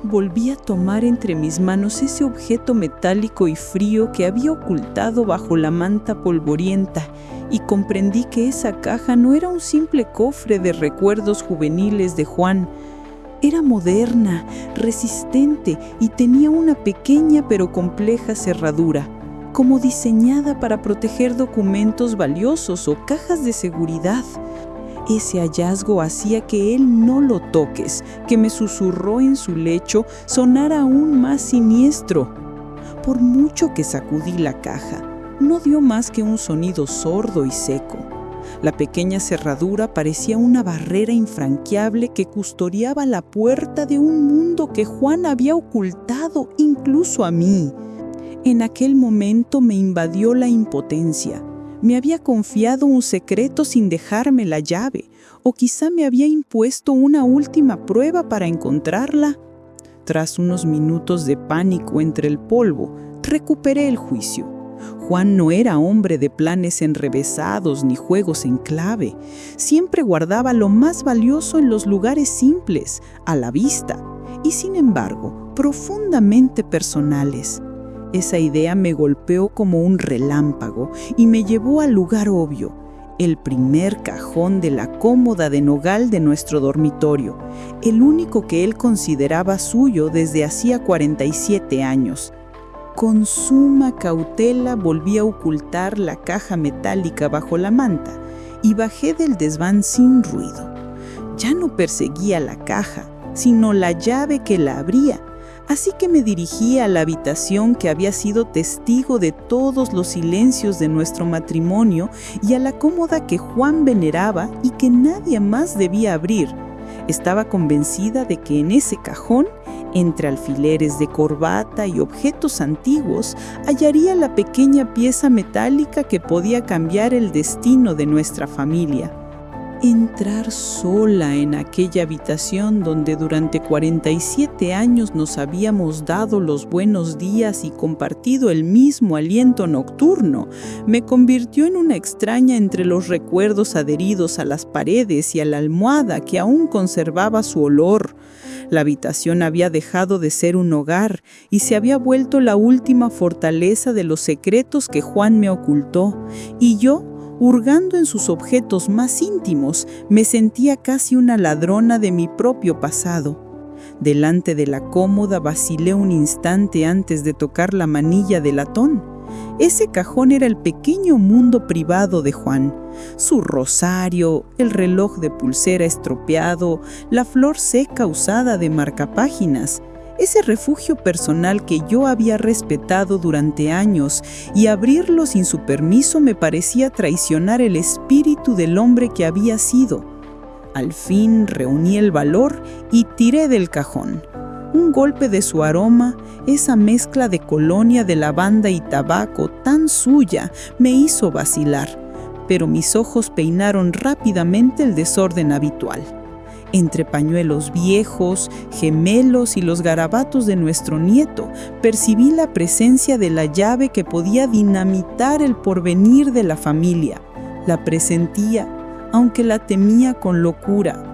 Volví a tomar entre mis manos ese objeto metálico y frío que había ocultado bajo la manta polvorienta, y comprendí que esa caja no era un simple cofre de recuerdos juveniles de Juan. Era moderna, resistente y tenía una pequeña pero compleja cerradura, como diseñada para proteger documentos valiosos o cajas de seguridad. Ese hallazgo hacía que él no lo toques, que me susurró en su lecho, sonara aún más siniestro. Por mucho que sacudí la caja, no dio más que un sonido sordo y seco. La pequeña cerradura parecía una barrera infranqueable que custodiaba la puerta de un mundo que Juan había ocultado incluso a mí. En aquel momento me invadió la impotencia. Me había confiado un secreto sin dejarme la llave, o quizá me había impuesto una última prueba para encontrarla. Tras unos minutos de pánico entre el polvo, recuperé el juicio. Juan no era hombre de planes enrevesados ni juegos en clave. Siempre guardaba lo más valioso en los lugares simples, a la vista, y sin embargo, profundamente personales. Esa idea me golpeó como un relámpago y me llevó al lugar obvio, el primer cajón de la cómoda de nogal de nuestro dormitorio, el único que él consideraba suyo desde hacía 47 años. Con suma cautela volví a ocultar la caja metálica bajo la manta y bajé del desván sin ruido. Ya no perseguía la caja, sino la llave que la abría. Así que me dirigí a la habitación que había sido testigo de todos los silencios de nuestro matrimonio y a la cómoda que Juan veneraba y que nadie más debía abrir. Estaba convencida de que en ese cajón, entre alfileres de corbata y objetos antiguos, hallaría la pequeña pieza metálica que podía cambiar el destino de nuestra familia. Entrar sola en aquella habitación donde durante 47 años nos habíamos dado los buenos días y compartido el mismo aliento nocturno, me convirtió en una extraña entre los recuerdos adheridos a las paredes y a la almohada que aún conservaba su olor. La habitación había dejado de ser un hogar y se había vuelto la última fortaleza de los secretos que Juan me ocultó, y yo, hurgando en sus objetos más íntimos, me sentía casi una ladrona de mi propio pasado. Delante de la cómoda vacilé un instante antes de tocar la manilla de latón. Ese cajón era el pequeño mundo privado de Juan. Su rosario, el reloj de pulsera estropeado, la flor seca usada de marcapáginas. Ese refugio personal que yo había respetado durante años, y abrirlo sin su permiso me parecía traicionar el espíritu del hombre que había sido. Al fin reuní el valor y tiré del cajón. Un golpe de su aroma, esa mezcla de colonia de lavanda y tabaco tan suya, me hizo vacilar, pero mis ojos peinaron rápidamente el desorden habitual. Entre pañuelos viejos, gemelos y los garabatos de nuestro nieto, percibí la presencia de la llave que podía dinamitar el porvenir de la familia. La presentía, aunque la temía con locura.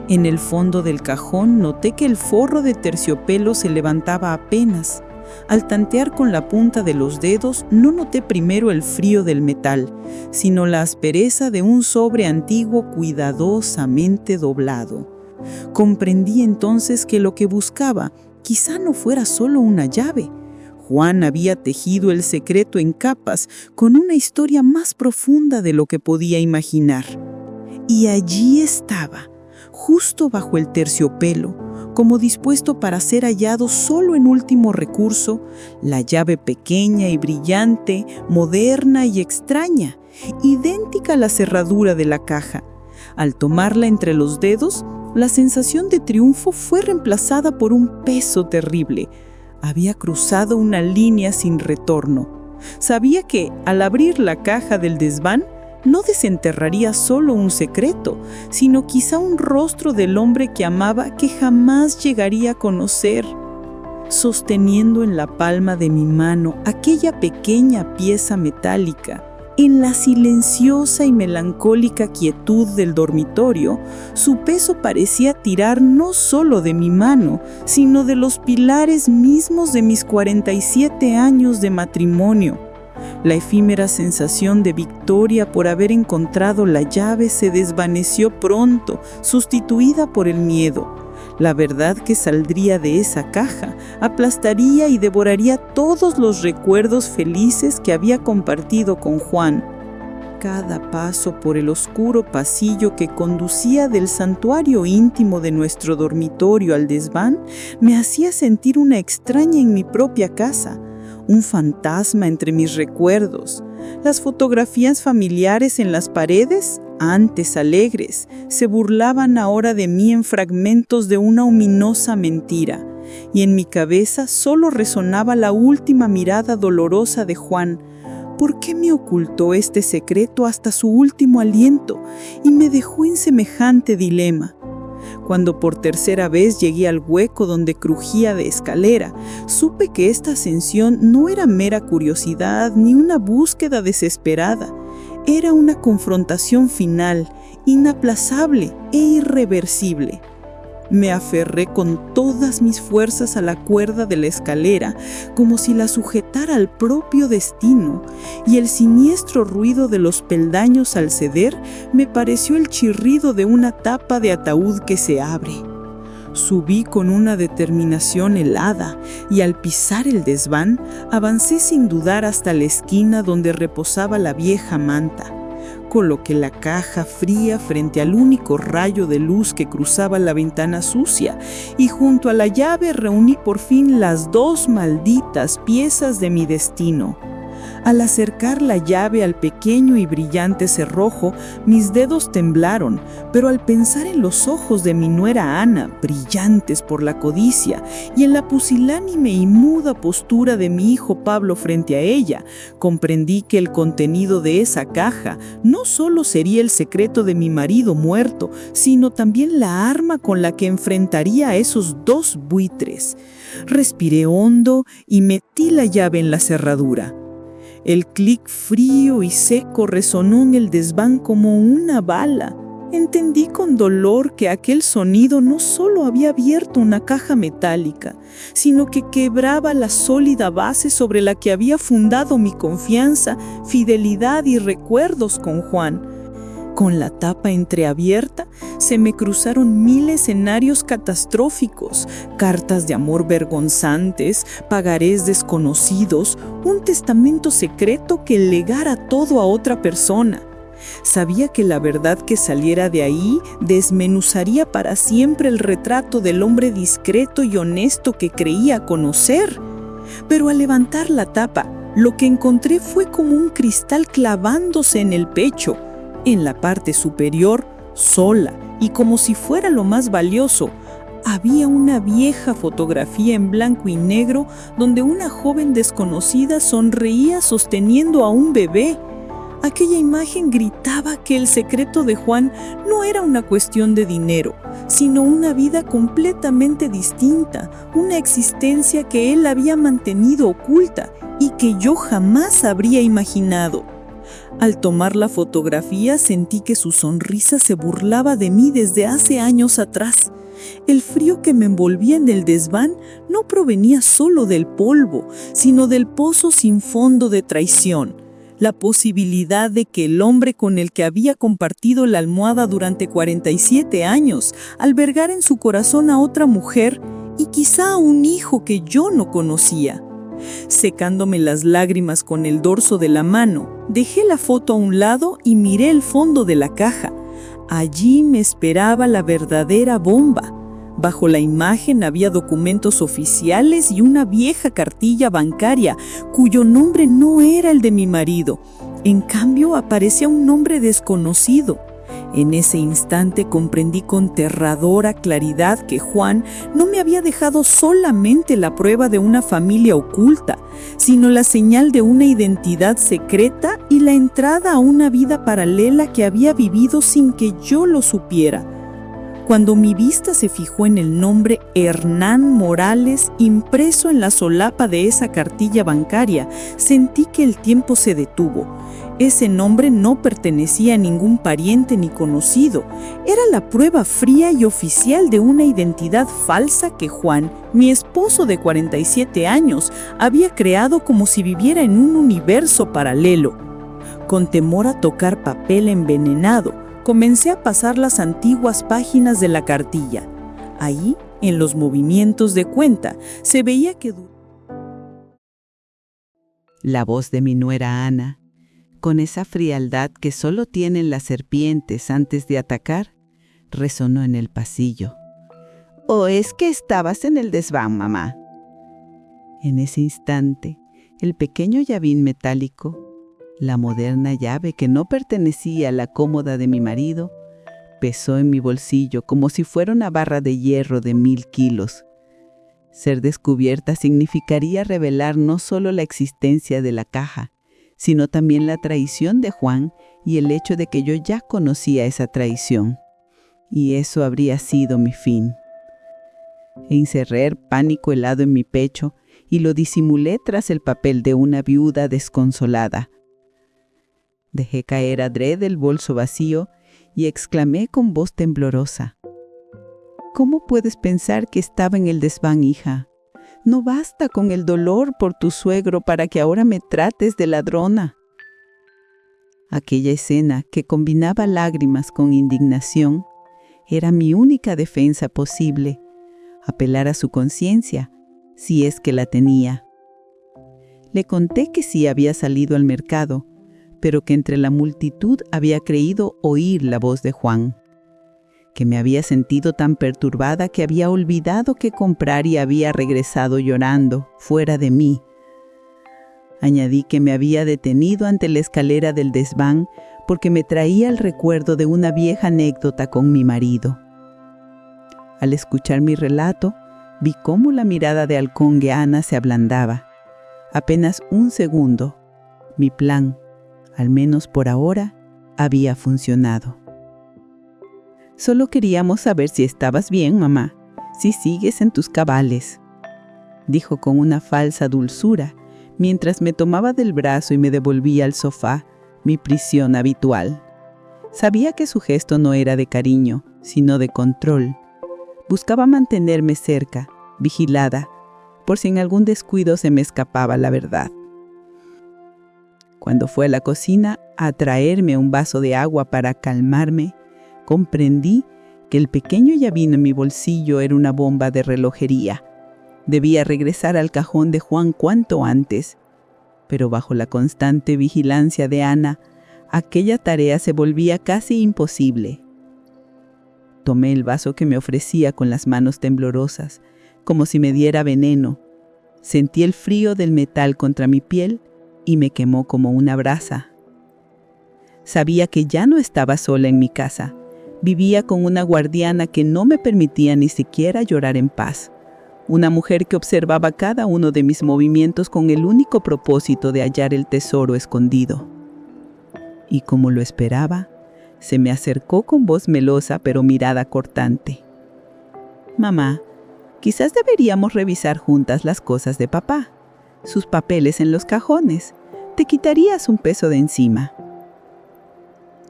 En el fondo del cajón noté que el forro de terciopelo se levantaba apenas. Al tantear con la punta de los dedos, no noté primero el frío del metal, sino la aspereza de un sobre antiguo cuidadosamente doblado. Comprendí entonces que lo que buscaba quizá no fuera solo una llave. Juan había tejido el secreto en capas con una historia más profunda de lo que podía imaginar. Y allí estaba, justo bajo el terciopelo, como dispuesto para ser hallado solo en último recurso, la llave pequeña y brillante, moderna y extraña, idéntica a la cerradura de la caja. Al tomarla entre los dedos, la sensación de triunfo fue reemplazada por un peso terrible. Había cruzado una línea sin retorno. Sabía que, al abrir la caja del desván, no desenterraría solo un secreto, sino quizá un rostro del hombre que amaba que jamás llegaría a conocer. Sosteniendo en la palma de mi mano aquella pequeña pieza metálica, en la silenciosa y melancólica quietud del dormitorio, su peso parecía tirar no solo de mi mano, sino de los pilares mismos de mis 47 años de matrimonio. La efímera sensación de victoria por haber encontrado la llave se desvaneció pronto, sustituida por el miedo. La verdad que saldría de esa caja aplastaría y devoraría todos los recuerdos felices que había compartido con Juan. Cada paso por el oscuro pasillo que conducía del santuario íntimo de nuestro dormitorio al desván me hacía sentir una extraña en mi propia casa. Un fantasma entre mis recuerdos. Las fotografías familiares en las paredes, antes alegres, se burlaban ahora de mí en fragmentos de una ominosa mentira, y en mi cabeza solo resonaba la última mirada dolorosa de Juan. ¿Por qué me ocultó este secreto hasta su último aliento y me dejó en semejante dilema? Cuando por tercera vez llegué al hueco donde crujía de escalera, supe que esta ascensión no era mera curiosidad ni una búsqueda desesperada. Era una confrontación final, inaplazable e irreversible. Me aferré con todas mis fuerzas a la cuerda de la escalera, como si la sujetara al propio destino, y el siniestro ruido de los peldaños al ceder me pareció el chirrido de una tapa de ataúd que se abre. Subí con una determinación helada y al pisar el desván avancé sin dudar hasta la esquina donde reposaba la vieja manta. Coloqué la caja fría frente al único rayo de luz que cruzaba la ventana sucia y junto a la llave reuní por fin las 2 malditas piezas de mi destino. Al acercar la llave al pequeño y brillante cerrojo, mis dedos temblaron, pero al pensar en los ojos de mi nuera Ana, brillantes por la codicia, y en la pusilánime y muda postura de mi hijo Pablo frente a ella, comprendí que el contenido de esa caja no solo sería el secreto de mi marido muerto, sino también la arma con la que enfrentaría a esos dos buitres. Respiré hondo y metí la llave en la cerradura. El clic frío y seco resonó en el desván como una bala. Entendí con dolor que aquel sonido no solo había abierto una caja metálica, sino que quebraba la sólida base sobre la que había fundado mi confianza, fidelidad y recuerdos con Juan. Con la tapa entreabierta, se me cruzaron 1000 escenarios catastróficos, cartas de amor vergonzantes, pagarés desconocidos, un testamento secreto que legara todo a otra persona. Sabía que la verdad que saliera de ahí desmenuzaría para siempre el retrato del hombre discreto y honesto que creía conocer. Pero al levantar la tapa, lo que encontré fue como un cristal clavándose en el pecho. En la parte superior, sola y como si fuera lo más valioso, había una vieja fotografía en blanco y negro donde una joven desconocida sonreía sosteniendo a un bebé. Aquella imagen gritaba que el secreto de Juan no era una cuestión de dinero, sino una vida completamente distinta, una existencia que él había mantenido oculta y que yo jamás habría imaginado. Al tomar la fotografía sentí que su sonrisa se burlaba de mí desde hace años atrás. El frío que me envolvía en el desván no provenía solo del polvo, sino del pozo sin fondo de traición. La posibilidad de que el hombre con el que había compartido la almohada durante 47 años albergara en su corazón a otra mujer y quizá a un hijo que yo no conocía. Secándome las lágrimas con el dorso de la mano, dejé la foto a un lado y miré el fondo de la caja. Allí me esperaba la verdadera bomba. Bajo la imagen había documentos oficiales y una vieja cartilla bancaria cuyo nombre no era el de mi marido. En cambio, aparecía un nombre desconocido. En ese instante comprendí con aterradora claridad que Juan no me había dejado solamente la prueba de una familia oculta, sino la señal de una identidad secreta y la entrada a una vida paralela que había vivido sin que yo lo supiera. Cuando mi vista se fijó en el nombre Hernán Morales impreso en la solapa de esa cartilla bancaria, sentí que el tiempo se detuvo. Ese nombre no pertenecía a ningún pariente ni conocido. Era la prueba fría y oficial de una identidad falsa que Juan, mi esposo de 47 años, había creado como si viviera en un universo paralelo. Con temor a tocar papel envenenado, comencé a pasar las antiguas páginas de la cartilla. Ahí, en los movimientos de cuenta, se veía que... La voz de mi nuera Ana, con esa frialdad que solo tienen las serpientes antes de atacar, resonó en el pasillo. ¿O es que estabas en el desván, mamá? En ese instante, el pequeño llavín metálico, la moderna llave que no pertenecía a la cómoda de mi marido, pesó en mi bolsillo como si fuera una barra de hierro de 1000 kilos. Ser descubierta significaría revelar no solo la existencia de la caja, sino también la traición de Juan y el hecho de que yo ya conocía esa traición. Y eso habría sido mi fin. Encerré el pánico helado en mi pecho y lo disimulé tras el papel de una viuda desconsolada. Dejé caer adrede el bolso vacío y exclamé con voz temblorosa: ¿Cómo puedes pensar que estaba en el desván, hija? No basta con el dolor por tu suegro para que ahora me trates de ladrona. Aquella escena, que combinaba lágrimas con indignación, era mi única defensa posible: apelar a su conciencia, si es que la tenía. Le conté que sí había salido al mercado, pero que entre la multitud había creído oír la voz de Juan, que me había sentido tan perturbada que había olvidado qué comprar y había regresado llorando, fuera de mí. Añadí que me había detenido ante la escalera del desván porque me traía el recuerdo de una vieja anécdota con mi marido. Al escuchar mi relato, vi cómo la mirada de halcón de Ana se ablandaba. Apenas un segundo, mi plan, al menos por ahora, había funcionado. Solo queríamos saber si estabas bien, mamá, si sigues en tus cabales, dijo con una falsa dulzura, mientras me tomaba del brazo y me devolvía al sofá, mi prisión habitual. Sabía que su gesto no era de cariño, sino de control. Buscaba mantenerme cerca, vigilada, por si en algún descuido se me escapaba la verdad. Cuando fue a la cocina a traerme un vaso de agua para calmarme, comprendí que el pequeño llavín en mi bolsillo era una bomba de relojería. Debía regresar al cajón de Juan cuanto antes, pero bajo la constante vigilancia de Ana, aquella tarea se volvía casi imposible. Tomé el vaso que me ofrecía con las manos temblorosas, como si me diera veneno. Sentí el frío del metal contra mi piel y me quemó como una brasa. Sabía que ya no estaba sola en mi casa. Vivía con una guardiana que no me permitía ni siquiera llorar en paz. Una mujer que observaba cada uno de mis movimientos con el único propósito de hallar el tesoro escondido. Y como lo esperaba, se me acercó con voz melosa pero mirada cortante. Mamá, quizás deberíamos revisar juntas las cosas de papá, sus papeles en los cajones. Te quitarías un peso de encima.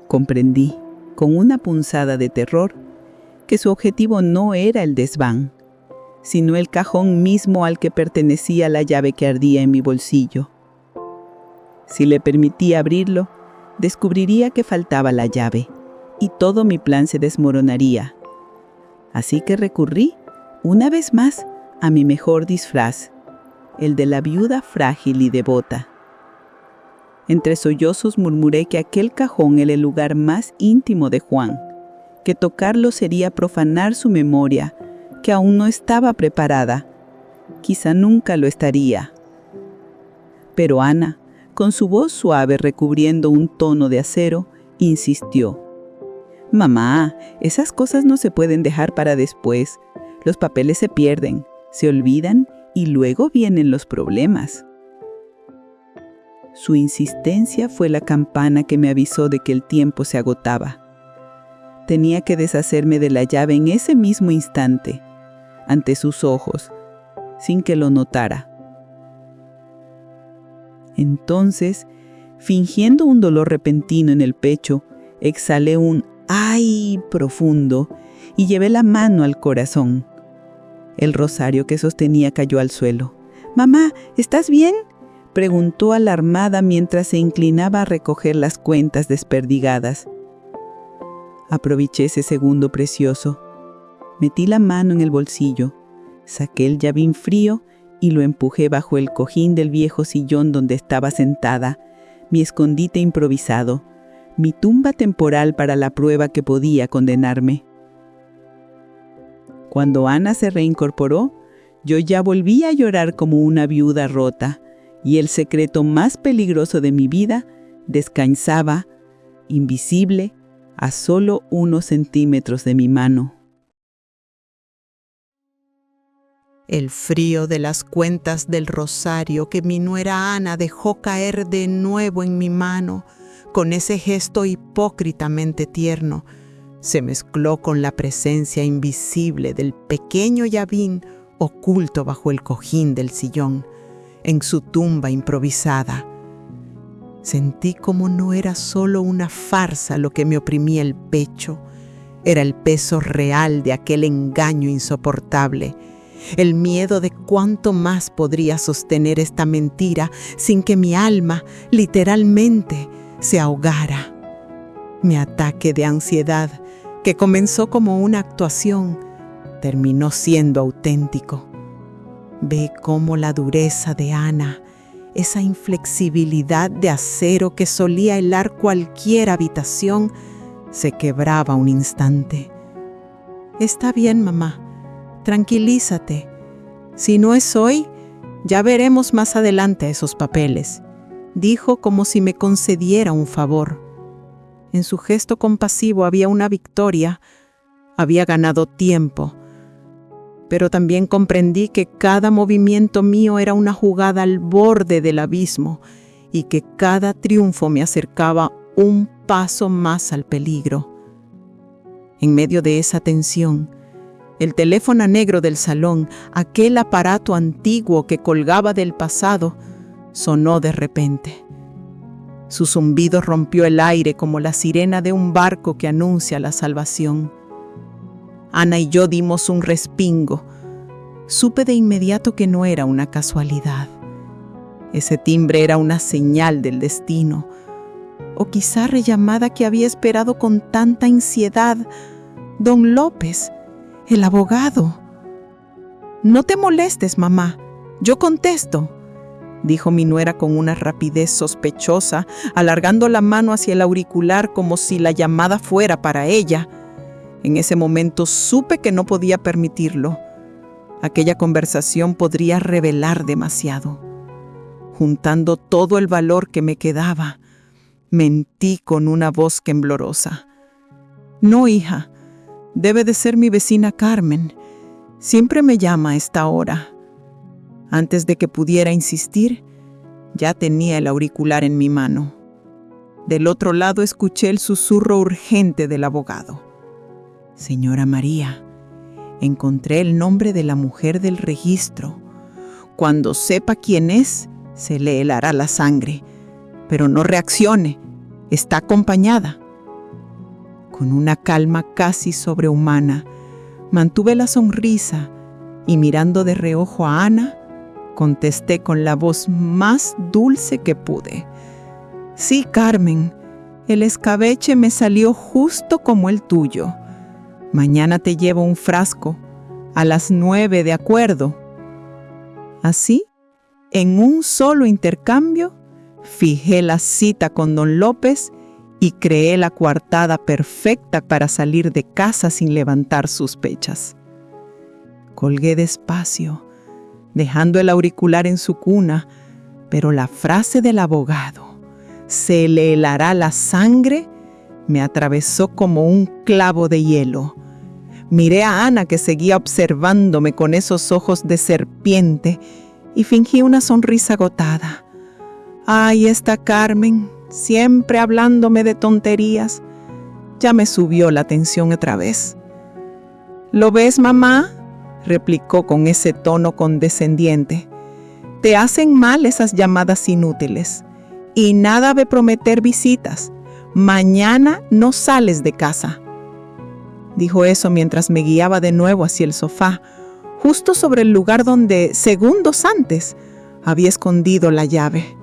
Comprendí, con una punzada de terror, que su objetivo no era el desván, sino el cajón mismo al que pertenecía la llave que ardía en mi bolsillo. Si le permitía abrirlo, descubriría que faltaba la llave, y todo mi plan se desmoronaría. Así que recurrí, una vez más, a mi mejor disfraz, el de la viuda frágil y devota. Entre sollozos murmuré que aquel cajón era el lugar más íntimo de Juan, que tocarlo sería profanar su memoria, que aún no estaba preparada. Quizá nunca lo estaría. Pero Ana, con su voz suave recubriendo un tono de acero, insistió. Mamá, esas cosas no se pueden dejar para después. Los papeles se pierden, se olvidan y luego vienen los problemas. Su insistencia fue la campana que me avisó de que el tiempo se agotaba. Tenía que deshacerme de la llave en ese mismo instante, ante sus ojos, sin que lo notara. Entonces, fingiendo un dolor repentino en el pecho, exhalé un ¡ay! Profundo y llevé la mano al corazón. El rosario que sostenía cayó al suelo. «Mamá, ¿estás bien?», preguntó alarmada mientras se inclinaba a recoger las cuentas desperdigadas. Aproveché ese segundo precioso. Metí la mano en el bolsillo, saqué el llavín frío y lo empujé bajo el cojín del viejo sillón donde estaba sentada, mi escondite improvisado, mi tumba temporal para la prueba que podía condenarme. Cuando Ana se reincorporó, yo ya volví a llorar como una viuda rota, y el secreto más peligroso de mi vida descansaba, invisible, a solo unos centímetros de mi mano. El frío de las cuentas del rosario que mi nuera Ana dejó caer de nuevo en mi mano, con ese gesto hipócritamente tierno, se mezcló con la presencia invisible del pequeño llavín oculto bajo el cojín del sillón, en su tumba improvisada. Sentí como no era solo una farsa lo que me oprimía el pecho, era el peso real de aquel engaño insoportable, el miedo de cuánto más podría sostener esta mentira sin que mi alma, literalmente, se ahogara. Mi ataque de ansiedad, que comenzó como una actuación, terminó siendo auténtico. Ve cómo la dureza de Ana, esa inflexibilidad de acero que solía helar cualquier habitación, se quebraba un instante. «Está bien, mamá. Tranquilízate. Si no es hoy, Ya veremos más adelante esos papeles, dijo como si me concediera un favor. En su gesto compasivo había una victoria, había ganado tiempo, pero también comprendí que cada movimiento mío era una jugada al borde del abismo y que cada triunfo me acercaba un paso más al peligro. En medio de esa tensión, el teléfono negro del salón, aquel aparato antiguo que colgaba del pasado, sonó de repente. Su zumbido rompió el aire como la sirena de un barco que anuncia la salvación. Ana y yo dimos un respingo. Supe de inmediato que no era una casualidad. Ese timbre era una señal del destino, o quizá rellamada que había esperado con tanta ansiedad. Don López, el abogado. «No te molestes, mamá, yo contesto», dijo mi nuera con una rapidez sospechosa, alargando la mano hacia el auricular como si la llamada fuera para ella. En ese momento supe que no podía permitirlo. Aquella conversación podría revelar demasiado. Juntando todo el valor que me quedaba, mentí con una voz temblorosa. «No, hija, debe de ser mi vecina Carmen. Siempre me llama a esta hora». Antes de que pudiera insistir, ya tenía el auricular en mi mano. Del otro lado escuché el susurro urgente del abogado. «Señora María, encontré el nombre de la mujer del registro. Cuando sepa quién es, se le helará la sangre. Pero no reaccione, está acompañada». Con una calma casi sobrehumana, mantuve la sonrisa y mirando de reojo a Ana, contesté con la voz más dulce que pude. «Sí, Carmen, el escabeche me salió justo como el tuyo. Mañana te llevo un frasco, a las 9, ¿de acuerdo?». Así, en un solo intercambio, fijé la cita con don López y creé la coartada perfecta para salir de casa sin levantar sospechas. Colgué despacio, dejando el auricular en su cuna, pero la frase del abogado, «se le helará la sangre», me atravesó como un clavo de hielo. Miré a Ana, que seguía observándome con esos ojos de serpiente, y fingí una sonrisa agotada. «Ay, esta Carmen, siempre hablándome de tonterías». Ya me subió la tensión otra vez. «¿Lo ves, mamá?», replicó con ese tono condescendiente. «Te hacen mal esas llamadas inútiles. Y nada de prometer visitas. Mañana no sales de casa». Dijo eso mientras me guiaba de nuevo hacia el sofá, justo sobre el lugar donde, segundos antes, había escondido la llave.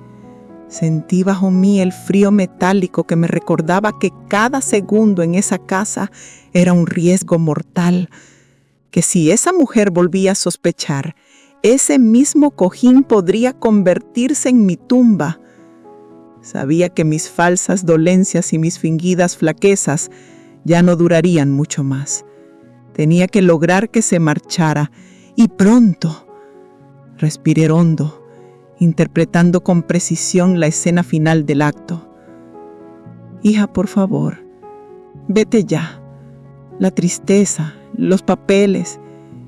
Sentí bajo mí el frío metálico que me recordaba que cada segundo en esa casa era un riesgo mortal, que si esa mujer volvía a sospechar, ese mismo cojín podría convertirse en mi tumba. Sabía que mis falsas dolencias y mis fingidas flaquezas ya no durarían mucho más. Tenía que lograr que se marchara, y pronto. Respiré hondo, interpretando con precisión la escena final del acto. «Hija, por favor, vete ya. La tristeza, los papeles,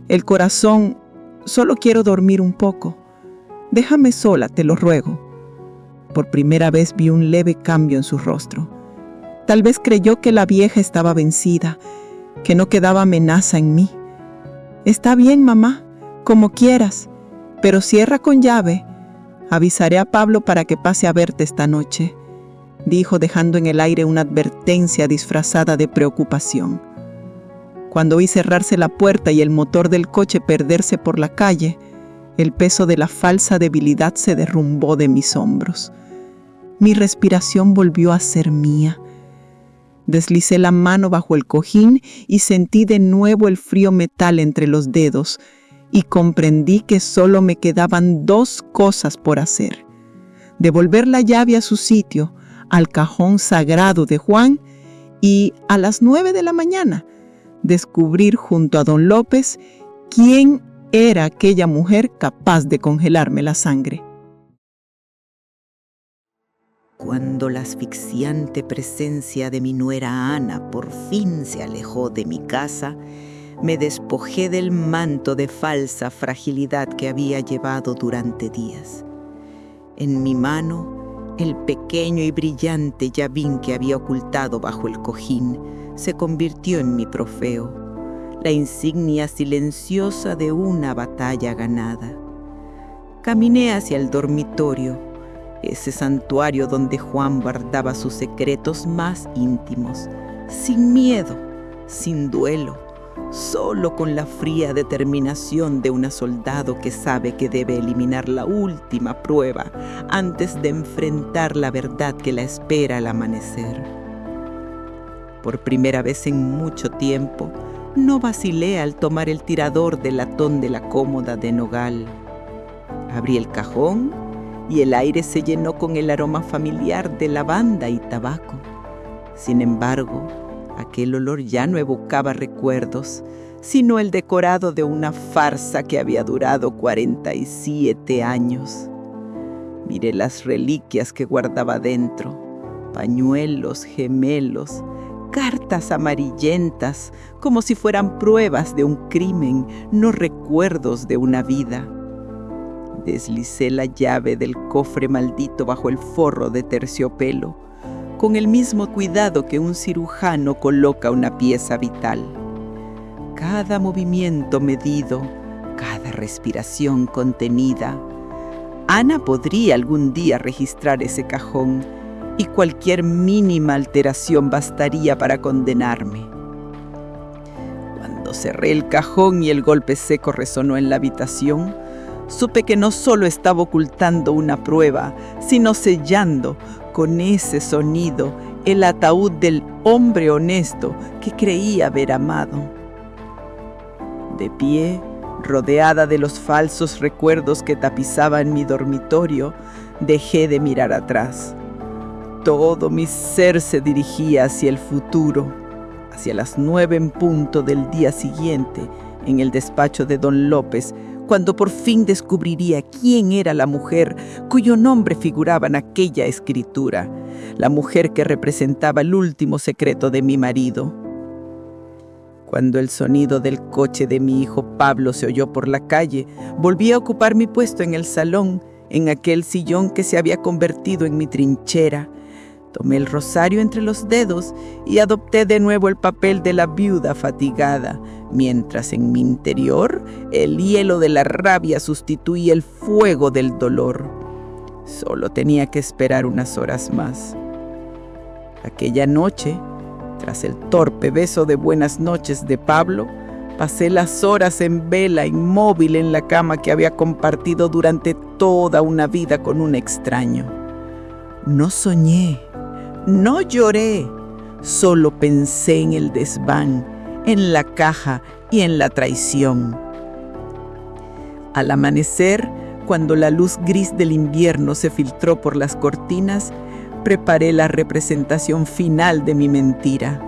el corazón, solo quiero dormir un poco. Déjame sola, te lo ruego». Por primera vez vi un leve cambio en su rostro. Tal vez creyó que la vieja estaba vencida, que no quedaba amenaza en mí. «Está bien, mamá, como quieras, pero cierra con llave. Avisaré a Pablo para que pase a verte esta noche», dijo, dejando en el aire una advertencia disfrazada de preocupación. Cuando oí cerrarse la puerta y el motor del coche perderse por la calle, el peso de la falsa debilidad se derrumbó de mis hombros. Mi respiración volvió a ser mía. Deslicé la mano bajo el cojín y sentí de nuevo el frío metal entre los dedos, y comprendí que solo me quedaban 2 cosas por hacer: devolver la llave a su sitio, al cajón sagrado de Juan, y a las 9 de la mañana descubrir junto a don López quién Era aquella mujer capaz de congelarme la sangre. Cuando la asfixiante presencia de mi nuera Ana por fin se alejó de mi casa, me despojé del manto de falsa fragilidad que había llevado durante días. En mi mano, el pequeño y brillante llavín que había ocultado bajo el cojín se convirtió en mi trofeo, la insignia silenciosa de una batalla ganada. Caminé hacia el dormitorio, ese santuario donde Juan guardaba sus secretos más íntimos, sin miedo, sin duelo, solo con la fría determinación de un soldado que sabe que debe eliminar la última prueba antes de enfrentar la verdad que la espera al amanecer. Por primera vez en mucho tiempo, no vacilé al tomar el tirador de latón de la cómoda de nogal. Abrí el cajón y el aire se llenó con el aroma familiar de lavanda y tabaco. Sin embargo, aquel olor ya no evocaba recuerdos, sino el decorado de una farsa que había durado 47 años. Miré las reliquias que guardaba dentro: pañuelos, gemelos, cartas amarillentas, como si fueran pruebas de un crimen, no recuerdos de una vida. Deslicé la llave del cofre maldito bajo el forro de terciopelo, con el mismo cuidado que un cirujano coloca una pieza vital. Cada movimiento medido, cada respiración contenida. Ana podría algún día registrar ese cajón, y cualquier mínima alteración bastaría para condenarme. Cuando cerré el cajón y el golpe seco resonó en la habitación, supe que no solo estaba ocultando una prueba, sino sellando con ese sonido el ataúd del hombre honesto que creía haber amado. De pie, rodeada de los falsos recuerdos que tapizaban mi dormitorio, dejé de mirar atrás. Todo mi ser se dirigía hacia el futuro, hacia las 9 en punto del día siguiente, en el despacho de don López, cuando por fin descubriría quién era la mujer cuyo nombre figuraba en aquella escritura, la mujer que representaba el último secreto de mi marido. Cuando el sonido del coche de mi hijo Pablo se oyó por la calle, volví a ocupar mi puesto en el salón, en aquel sillón que se había convertido en mi trinchera. Tomé el rosario entre los dedos y adopté de nuevo el papel de la viuda fatigada, mientras en mi interior el hielo de la rabia sustituía el fuego del dolor. Solo tenía que esperar unas horas más. Aquella noche, tras el torpe beso de buenas noches de Pablo, pasé las horas en vela, inmóvil en la cama que había compartido durante toda una vida con un extraño. No soñé, no lloré, solo pensé en el desván, en la caja y en la traición. Al amanecer, cuando la luz gris del invierno se filtró por las cortinas, preparé la representación final de mi mentira.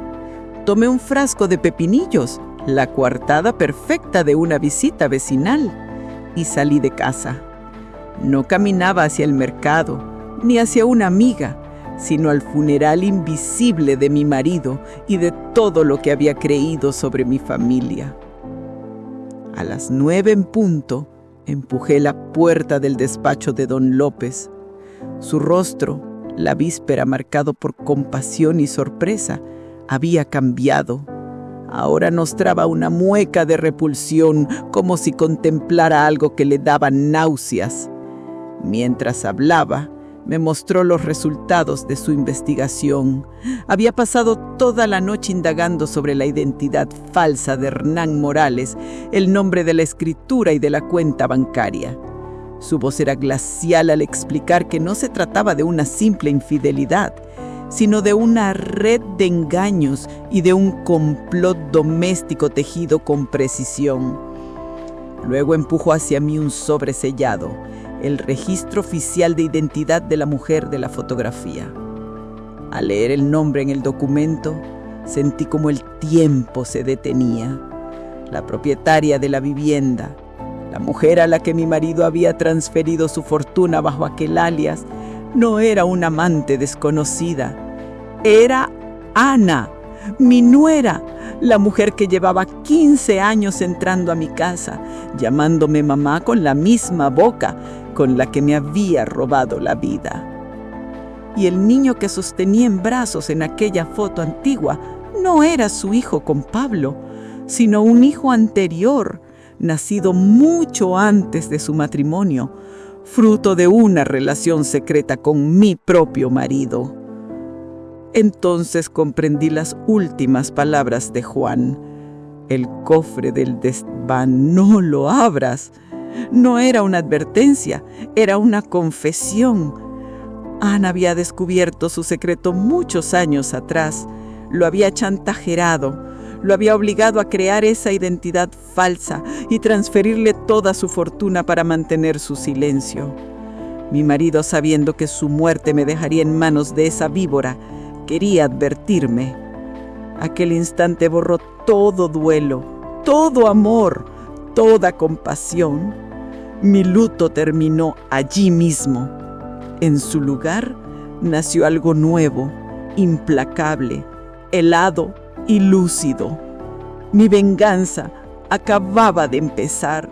Tomé un frasco de pepinillos, la coartada perfecta de una visita vecinal, y salí de casa. No caminaba hacia el mercado, ni hacia una amiga, sino al funeral invisible de mi marido y de todo lo que había creído sobre mi familia. A las 9 en punto, empujé la puerta del despacho de don López. Su rostro, la víspera marcado por compasión y sorpresa, había cambiado. Ahora mostraba una mueca de repulsión, como si contemplara algo que le daba náuseas. Mientras hablaba, me mostró los resultados de su investigación. Había pasado toda la noche indagando sobre la identidad falsa de Hernán Morales, el nombre de la escritura y de la cuenta bancaria. Su voz era glacial al explicar que no se trataba de una simple infidelidad, sino de una red de engaños y de un complot doméstico tejido con precisión. Luego empujó hacia mí un sobre sellado, el registro oficial de identidad de la mujer de la fotografía. Al leer el nombre en el documento, sentí como el tiempo se detenía. La propietaria de la vivienda, La mujer a la que mi marido había transferido su fortuna bajo aquel alias no era una amante desconocida. Era Ana, mi nuera, la mujer que llevaba 15 años entrando a mi casa, llamándome mamá con la misma boca con la que me había robado la vida. Y el niño que sostenía en brazos en aquella foto antigua no era su hijo con Pablo, sino un hijo anterior, nacido mucho antes de su matrimonio, fruto de una relación secreta con mi propio marido. Entonces comprendí las últimas palabras de Juan. El cofre del desván, no lo abras. No era una advertencia, era una confesión. Ana había descubierto su secreto muchos años atrás. Lo había chantajeado, lo había obligado a crear esa identidad falsa y transferirle toda su fortuna para mantener su silencio. Mi marido, sabiendo que su muerte me dejaría en manos de esa víbora, quería advertirme. Aquel instante borró todo duelo, todo amor, toda compasión. Mi luto terminó allí mismo. En su lugar nació algo nuevo, implacable, helado y lúcido. Mi venganza acababa de empezar.